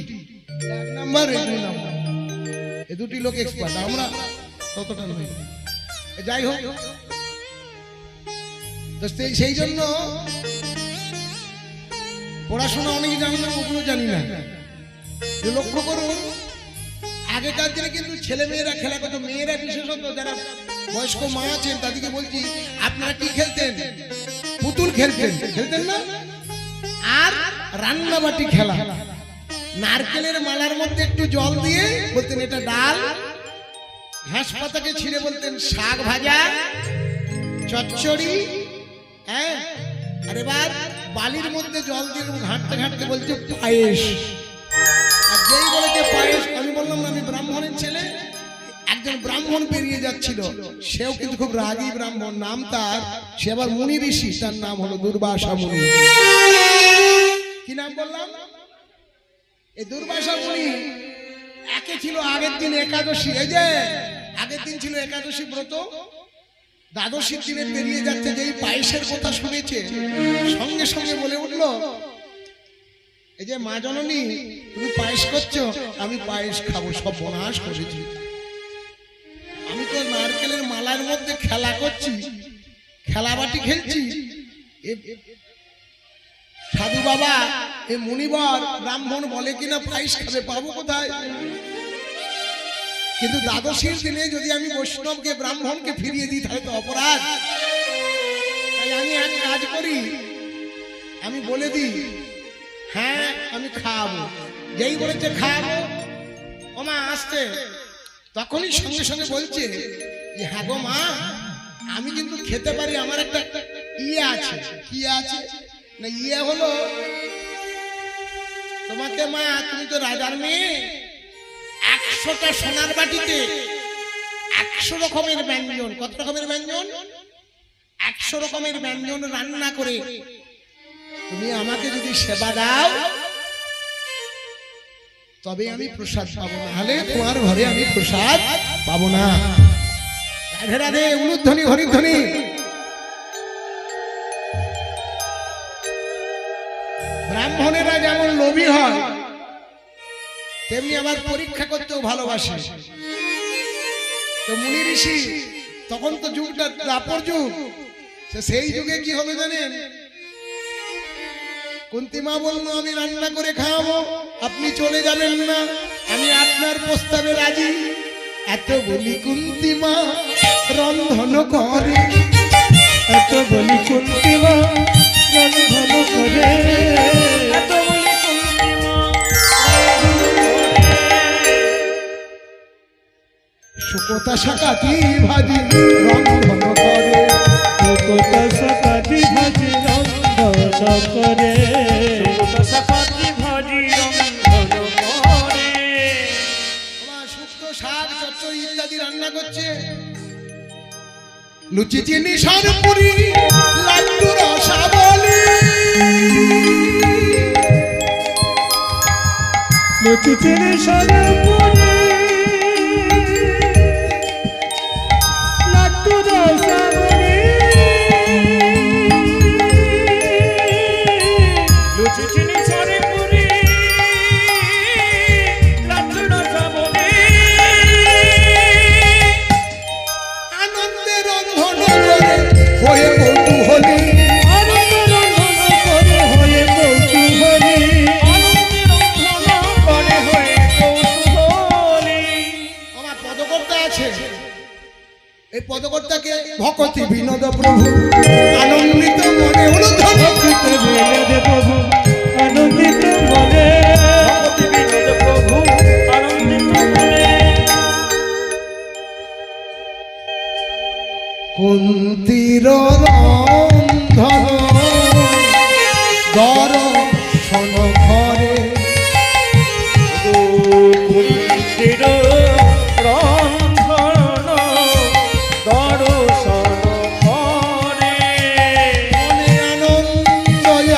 এক নাম্বার এই দুই নাম্বার, এই দুটি লোক এক্সপার্ট, আমরা ততটা নই। যাই হোক, তো সেই জন্য পড়াশোনা অনেক জানলাম, ওগুলো জানি না। লক্ষ্য করুন আগেকার দিনে কিন্তু ছেলে মেয়েরা খেলা করতো, মেয়েরা বিশেষত যারা বয়স্ক মা আছেন তাদেরকে বলছি, আপনারা কি খেলতেন? পুতুল খেলতেন না? আর রান্নাবাটি খেলা, নারকেলের মালার মধ্যে একটু জল দিয়ে বলতেন এটা ডাল, ঘাস পাতাকে ছিঁড়ে বলতেন শাক ভাজা, চচ্চড়ি, হ্যাঁ, আর এবার বালির মধ্যে জল দিয়ে ঘাঁটতে ঘাঁটতে বলছে পায়েস। আর যেই বলেছে পায়েস, আমি বললাম না আমি ব্রাহ্মণের ছেলে, একজন ব্রাহ্মণ পেরিয়ে যাচ্ছিল, সেও কিন্তু খুব রাগী ব্রাহ্মণ, নাম তার, সে আবার মুনি ঋষি, তার নাম হলো দুর্বাসা মুনি। কি নাম বললাম? এই দুর্বাসা মুনি একে ছিল আগের দিন একাদশী, এই যে আগের দিন ছিল একাদশী ব্রত, দ্বাদশীর দিনে পেরিয়ে যাচ্ছে, যেই পায়েসের কথা শুনেছে সঙ্গে সঙ্গে বলে উঠলো, এই যে মা জননী তুমি পায়েস করছো, আমি পায়েস খাবো, সব বনাশ করেছি, আমি তো নারকেলের মালার মধ্যে খেলা করছি, খেলাবাটি খেলছি। সাধু বাবা এই মুনিবর ব্রাহ্মণ বলে কিনা পায়েস খাবে, পাবো কোথায়? কিন্তু দ্বাদশীর দিনে যদি আমি বৈষ্ণবকে ব্রাহ্মণকে ফিরিয়ে দিই তাহলে তো অপরাধ। তাই আমি এক কাজ করি, আমি বলে দিই হ্যাঁ আমি খাওয়াবো, যেই বলেছে খাওয়াবো ও মা আসতে, তখনই সঙ্গে সঙ্গে বলছে যে হ্যাঁ গো মা আমি কিন্তু খেতে পারি, আমার একটা ইয়ে আছে। কি আছে না? ইয়ে হলো তোমাকে মা, তুমি তো রাজার মেয়ে, 100টা সোনার বাটিতে 100 রকমের ব্যঞ্জন, কত রকমের ব্যঞ্জন? 100 রকমের ব্যঞ্জন রান্না করে তুমি আমাকে যদি সেবা দাও তবে আমি প্রসাদ পাবো, না হলে তোমার ঘরে আমি প্রসাদ পাবো না। রাধে রাধে, উলুধ্বনি হরিধ্বনি। ব্রাহ্মণেরা যেমন লোভী হয় তেমনি আবার পরীক্ষা করতেও ভালোবাসে। তো মুনি ঋষি, তখন তো যুগটা দাপর যুগ, সেই যুগে কি হবে জানেন? কুন্তী মা বলল আমি রান্না করে খাওয়াবো, আপনি চলে যাবেন না, আমি আপনার প্রস্তাবে রাজি। এত বলি কুন্তী মা রন্ধন করে, এত বলি কুন্তী মা রন্ধন করে, এত বলি কুন্তী মা রন্ধন করে। শুকতা শাকাতি ভাজি রন্ধন করে, শুকতা শাকাতি ভাজি রন্ধন করে, শুকতা শাকাতি ভাজি রন্ধন করে। আমার শুক্তো শাক চচ্চড়ি ইত্যাদি রান্না করছে। লুচি চিনি সারপুরি লাড্ডু রসাবলি, লুচি চিনি সারপুরি লাড্ডু রসাবলি, লুচি চিনি সারপুরি লাড্ডু রসাবলি। আনন্দে রন্ধন করে হয়ে কৌতূহলী, আনন্দ রন্ধন করে হয়ে কৌতূহলী, আনন্দ রন্ধন করে হয়ে কৌতূহলী। আমার পদকর্তা আছে, এই পদকর্তাকে ভকতি বিনোদ প্রভু আনন্দিত মনে অনুধান ভক্তিতে বিনোদ প্রভু আনন্দিত মনে, ভক্তি বিনোদ প্রভু আনন্দিত মনে। কুন্তীর রন্ধন দর্শন ঘরে, কুন্তীর রন্ধন দর্শন করে, মনে আনন্দ ঘরে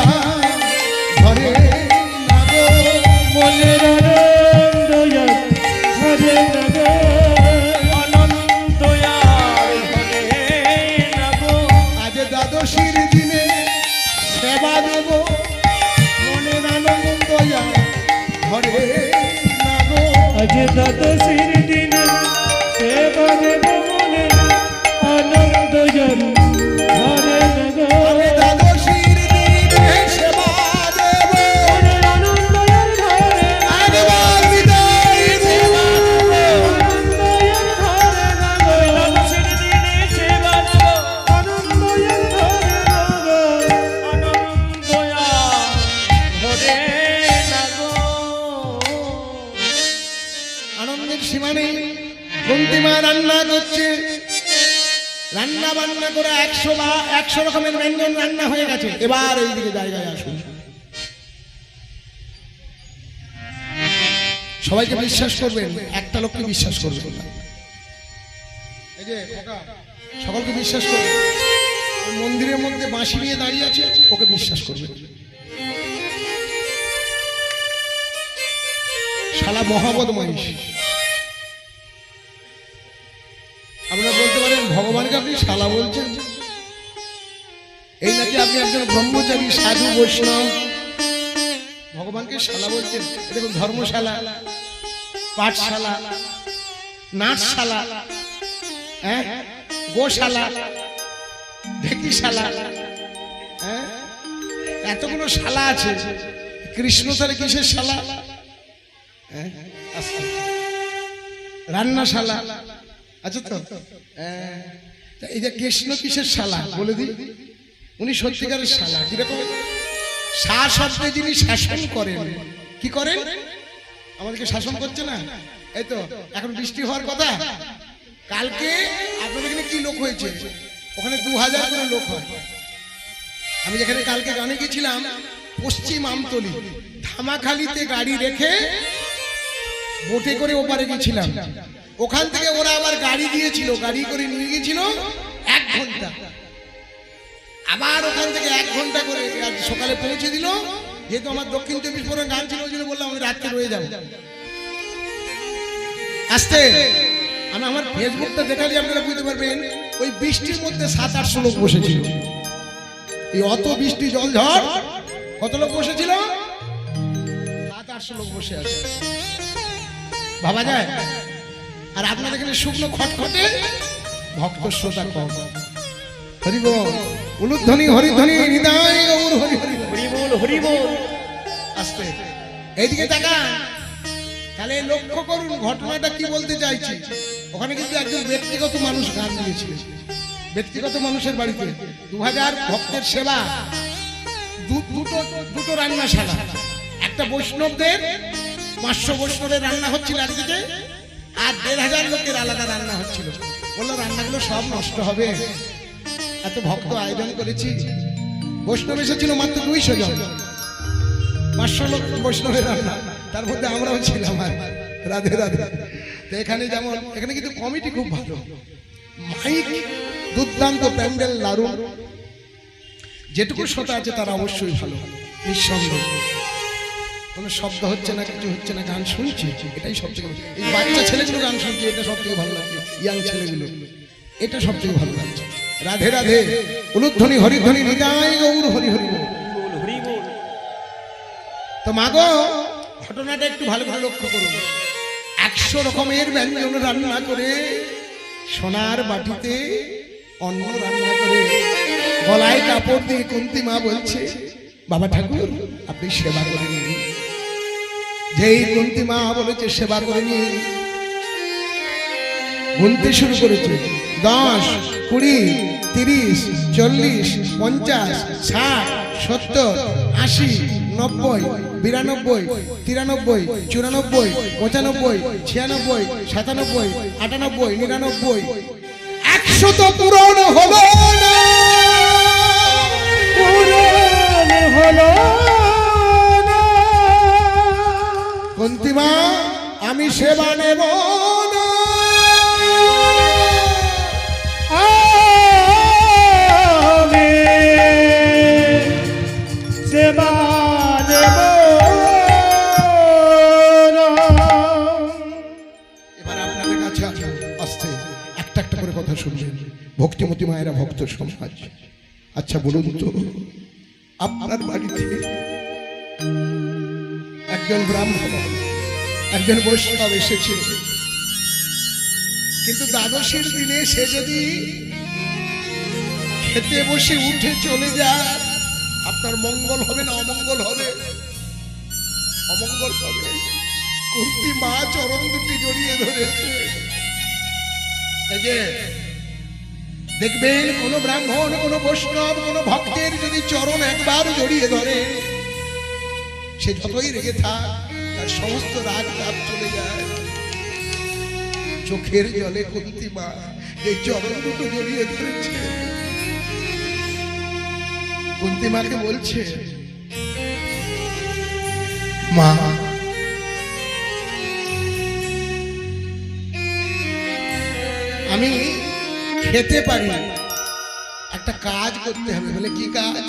নাগো, মনের আনন্দ হরে নগ, আনন্দ হরে নগ। আজ দ্বাদশীর দিনে সেবা দেব, মনের আনন্দ ঘরে নাগো, আজ দ্বাদশীর দিনে সেবা দেব মনে আনন্দ হরে নগ, আমি দ্বাদশীর দিনে সেবা দেব, মনের আনন্দ ঘরে একবার বিদায় দেব। আনন্দ ঘরে নগ, দ্বাদশীর দিনে সেবা দেব আনন্দ ঘরে নগ, আনন্দ ঘরে নগ। আনন্দের সীমা নেই। কুন্তী মা রান্না করছে, রান্না বান্না করে 100 রকমের ব্যঞ্জন রান্না হয়ে গেছে। এবার এইদিকে জায়গায় আসুন, সবাইকে বিশ্বাস করবেন, একটা লোককে বিশ্বাস করবেন না। এই যে কাকা, সকলকে বিশ্বাস করবেন। ওই মন্দিরের মধ্যে বাঁশি নিয়ে দাঁড়িয়ে আছে, ওকে বিশ্বাস করবেন। শালা মহাবদমাইশ। আপনারা বলতে পারেন ভগবানকে আপনি শালা বলছেন, এই নাকি আপনি একজন ব্রহ্মচারী সাধু বৈষ্ণব, ভগবানকে শালা বলছেন। দেখুন, ধর্মশালা, পাঠশালা, নাটশালা, হ্যাঁ, গোশালা, ঢেকিশালা, হ্যাঁ, এতগুলো শালা আছে। কৃষ্ণ তাহলে কিসের শালা? হ্যাঁ, আচ্ছা। রান্নাশালা আচ্ছা তো, এই যে কৃষ্ণ কিসের শালা বলে দিই, উনি সত্যিকারের শালা। কিরকম? শা শব্দে যিনি শাসন করেন। কি করেন? আমাদেরকে শাসন করছে না। এই তো এখন বৃষ্টি হওয়ার কথা, কালকে আপনাদের এখানে কি লোক হয়েছে? ওখানে 2000 করে লোক হয়। আমি যেখানে কালকে গানে গেছিলাম, পশ্চিম আমতলি ধামাখালিতে গাড়ি রেখে বোটে করে ওপারে গেছিলাম। ওখান থেকে ওরা আবার গাড়ি দিয়েছিল, গাড়ি করে নিয়ে গেছিল 1 ঘন্টা, আবার ওখান থেকে 1 ঘন্টা করে সকালে পৌঁছে দিল। যেহেতু আমার দক্ষিণ 24 পরগনা গান ছিল, ওই জন্য বললাম আমি রাত্রে রয়ে যাবো। আসতে আমি আমার ফেসবুকটা দেখালে আপনারা বুঝতে পারবেন, ওই বৃষ্টির মধ্যে 700-800 লোক বসেছিল। এই অত বৃষ্টি জল ঝড়, কত লোক বসেছিল? 700-800 লোক বসে আছে, ভাবা যায়? আর আপনাদের এখানে শুকনো খটখটে, ভক্ত শ্রোতা কম। হরি বল, উলুধ্বনি হরিধ্বনি হৃদয় গৌর হরি হরি। হরি বল হরি বল। আস্তে এইদিকে তাকান, তাহলে লক্ষ্য করুন ঘটনাটা কি বলতে চাইছি। ওখানে কিন্তু একজন ব্যক্তিগত মানুষ গান দিয়েছিলেন, ব্যক্তিগত মানুষের বাড়িতে 2000 ভক্তের সেবা, দুটো রান্নাশালা, একটা বৈষ্ণবদের 500 বৈষ্ণবের রান্না হচ্ছিল একদিকে, আর 1500 লোকের আলাদা রান্না হচ্ছিল। বললো রান্নাগুলো সব নষ্ট হবে, এত ভক্ত আয়োজন করেছি। বৈষ্ণব এসেছিল মাত্র 200 জন, 500 লোক বৈষ্ণবের রান্না, তার মধ্যে আমরাও ছিলাম। আর রাধে রাধে। তো এখানে যেমন, এখানে কিন্তু কমিটি খুব ভালো, মাইক দুর্দান্ত, প্যান্ডেল দারুণ, যেটুকু শ্রোতা আছে তারা অবশ্যই ভালো, নিঃসন্দেহ। কোনো শব্দ হচ্ছে না, কিছু হচ্ছে না, গান শুনছি, এটাই সবথেকে। এই বাচ্চা ছেলেগুলো গান শুনছে, এটা সবথেকে ভালো লাগছে। ইয়াং ছেলেগুলো, এটা সবথেকে ভালো লাগছে। রাধে রাধে, উলুধ্বনি হরিধ্বনি, নিতাই গৌর হরি হরি বল। হরি বল। তো মাগো, ঘটনাটা একটু ভালো করে লক্ষ্য করুন। 100 রকমের ব্যঞ্জন রান্না করে, সোনার বাটিতে অন্ন রান্না করে, গলায় কাপড় দিয়ে কুন্তি মা বলছে, বাবা ঠাকুর আপনি সেবা করে নিন। যেই কুন্তি মা বলেছে সেবা করে নিন, গুনতে শুরু করেছে। 10, 20, 30, 40, 50, 60, 70, 80, 90, 92, 93, 94, 95, 96, 97, 98, 99, 100 তো পূরণ হলো না, পূরণ হলো না। কুন্তি মা আমি সেবা নেব না। আমি সেবা নেব না। এবার আপনাদের কাছে আসতে একটা একটা করে কথা শুনবেন, ভক্তিমতী মায়েরা, ভক্ত সমাজ। আচ্ছা বলুন তো, আপনার বাড়িতে একজন ব্রাহ্মণ, একজন বৈষ্ণব এসেছে, কিন্তু দ্বাদশীর দিনে সে যদি খেতে বসে উঠে চলে যায়, আপনার মঙ্গল হবে না অমঙ্গল হবে? অমঙ্গল হবে। কুন্তি মা চরণ দুটি জড়িয়ে ধরেছে। এই যে দেখবেন, কোন ব্রাহ্মণ, কোন বৈষ্ণব, কোন ভক্তের যদি চরণ একবার জড়িয়ে ধরে, সে যতই রেগে থাক, তার সমস্ত রাগ তাপ চলে যায়। চোখের জলে কুন্তি মা এই চরণ দুটো জড়িয়ে ধরেছে। কুন্তি মাকে বলছে, মা আমি খেতে পারি না, একটা কাজ করতে হবে। বলে কি কাজ?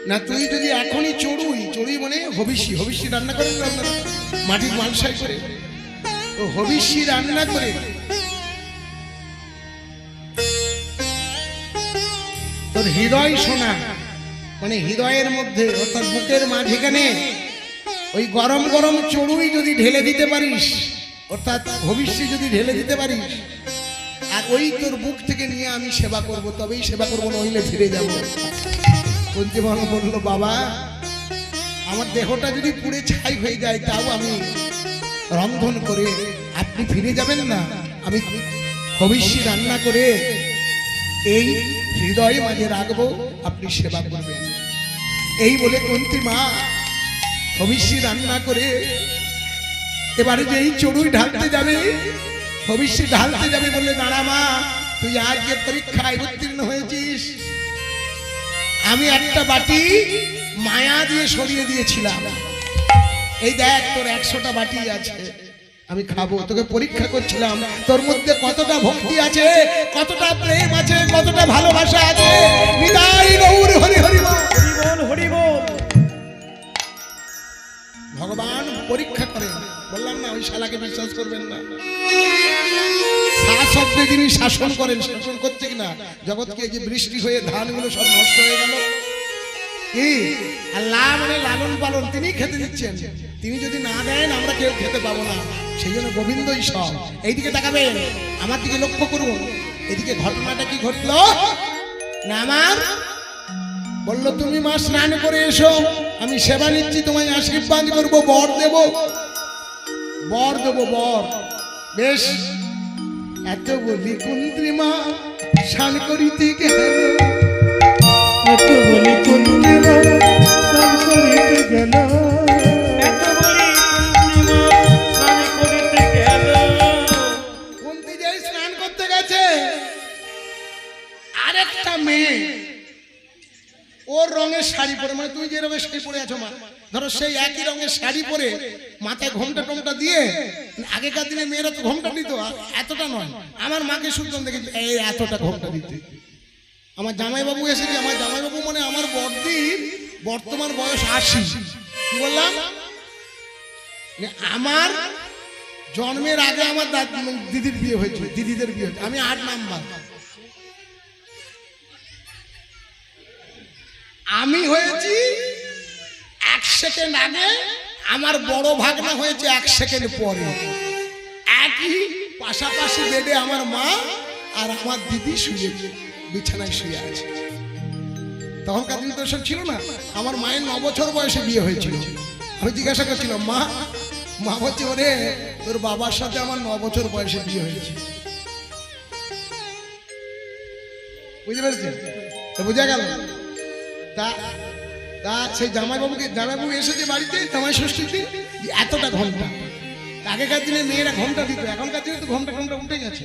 না তুই যদি এখনই চড়ুই মানে হবিষ্যি রান্না করেন, মাটির মালসাই করে, ও হবিষ্যি রান্না করে তোর হৃদয় সোনা, মানে হৃদয়ের মধ্যে অর্থাৎ বুকের মাঝখানে ওই গরম গরম চড়ুই যদি ঢেলে দিতে পারিস, অর্থাৎ ভবিষ্যৎ যদি ঢেলে দিতে পারিস, আর ওই তোর বুক থেকে নিয়ে আমি সেবা করব, তবেই সেবা করবো, নইলে ফিরে যাবো। কুন্তি মা বলল, বাবা আমার দেহটা যদি পুড়ে ছাই হয়ে যায়, তাও আমি রন্ধন করে, আপনি ফিরে যাবেন না, আমি ভবিষ্যৎ রান্না করে এই হৃদয় মাঝে রাখবো, আপনি সেবা করবেন। এই বলে কুন্তি মা ভবিষ্যৎ রান্না করে এবারে যে এই চড়ুই ঢালতে যাবে, ভবিষ্যৎ ঢালতে যাবে, বললে দাঁড়া মা, তুই আজকে পরীক্ষায় উত্তীর্ণ হয়েছিস, আমি একটা বাটি মায়া দিয়ে সরিয়ে দিয়েছিলাম, এই দেখ তোর 100টা বাটি আছে, আমি খাবো, তোকে পরীক্ষা করছিলাম তোর মধ্যে কতটা ভক্তি আছে, কতটা প্রেম আছে, কতটা ভালোবাসা আছে। নিতাই গৌর হরি হরি বল। হরি বল, হরি বল। ভগবান পরীক্ষা করেন, বললাম না ওই শালাকে বিশ্বাস করবেন না। শাসকে যিনি শাসন করেন, শাসন করছে কিনা জগৎকে, যে বৃষ্টি হয়ে ধানগুলো সব নষ্ট হয়ে গেল, কি আল্লাহ মানে লালন পালন, তিনি খেতে দিচ্ছেন, তিনি যদি না দেন আমরা কেউ খেতে পাবো না। সেই জন্য গোবিন্দই সব। এইদিকে তাকাবেন, আমার দিকে লক্ষ্য করুন, এদিকে ঘটনাটা কি ঘটলো না, আমার বললো তুমি মা স্নান করে এসো, আমি সেবা নিচ্ছি, তোমায় আশীর্বাদ করবো, বর দেব, বর দেবো, বর। বেশ, এত বলি কুন্ত্রী মা স্নান করিতে গেল, এত বলি কুন্তিমা স্নান করিতে গেল, এত বলি কুন্তিমা স্নান করিতে গেল। কুন্তি যেই স্নান করতে গেছে, আরেকটা মেয়ে ওর রঙের শাড়ি পরে, মানে তুই যে রঙের শাড়ি পরে আছো মা, ধরো সেই একই রঙের শাড়ি পরে মাথায় ঘোমটা টোমটা দিয়ে, আগেকার দিনে মেয়েরা তো ঘোমটা দিত, এতটা নয়, আমার মাকে শুনতাম দেখেছি এই এতটা ঘোমটা দিতে। আমার জামাইবাবু এসেছে, আমার জামাইবাবু মানে আমার বড়দির বর্তমান বয়স 80। কি বললাম? আমার জন্মের আগে আমার দিদির বিয়ে হয়েছে, দিদিদের বিয়ে হয়েছে, আমি 8 নাম্বার। আমি হয়েছি 1 সেকেন্ড আগে, আমার বড় ভাগনা হয়েছে 1 সেকেন্ড পরে। একই পাশাপাশি বেডে আমার মা আর আমার দিদি শুয়েছে, বিছানায় শুয়ে আছে। তখনকার দিন তো সব ছিল না। আমার মায়ের 9 বছর বয়সে বিয়ে হয়েছিল। আমি জিজ্ঞাসা করছিলাম মা, মা বলছে ওরে তোর বাবার সাথে আমার 9 বছর বয়সে বিয়ে হয়েছে। বুঝতে পেরেছেন? তো বোঝা গেল। তা সেই জামাইবাবু এসেছে বাড়িতে জামাই ষষ্ঠীতে, এতটা ঘন্টা। আগেকার দিনে মেয়েরা ঘন্টা দিত, এখনকার দিনে তো ঘন্টা উঠে গেছে।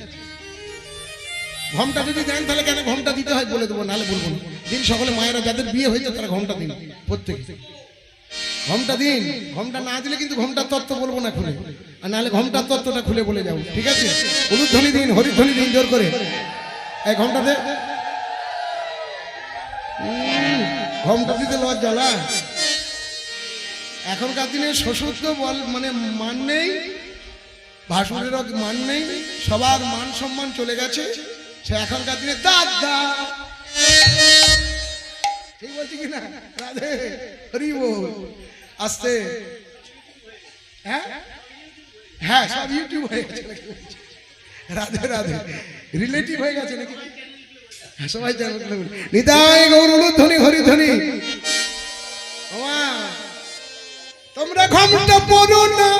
ঘন্টা যদি দেন তাহলে কেন ঘন্টা দিতে হয় বলে দেবো, নাহলে বলবো না। দিন সকলে মায়েরা যাদের বিয়ে হয়েছে তারা ঘন্টা দিন, প্রত্যেকে ঘন্টা দিন। ঘন্টা না দিলে কিন্তু ঘন্টার তত্ত্ব বলবো না খুলে, আর নাহলে ঘন্টার তত্ত্বটা খুলে বলে যাবো, ঠিক আছে? উলুধ্বনি দিন, হরিধ্বনি দিন জোর করে। এই ঘন্টা দে, ঘন্টা দিতে লজ্জা না। এখনকার দিনে শ্বশুর তো মানে মান নেই, ভাসুরেরও মান নেই, সবার মান সম্মান চলে গেছে। সে এখনকার দিনে দাদা, ঠিক বলছি কিনা? রাধে হরি বল, আসতে। হ্যাঁ হ্যাঁ, সব ইউটিউব হয়ে গেছে, রাধে রাধে রিলেটিভ হয়ে গেছে নাকি? সবাই জানো নিতাই গৌর উলুধ্বনি হরিধ্বনি। তোমরা ঘমটা পড়ো না,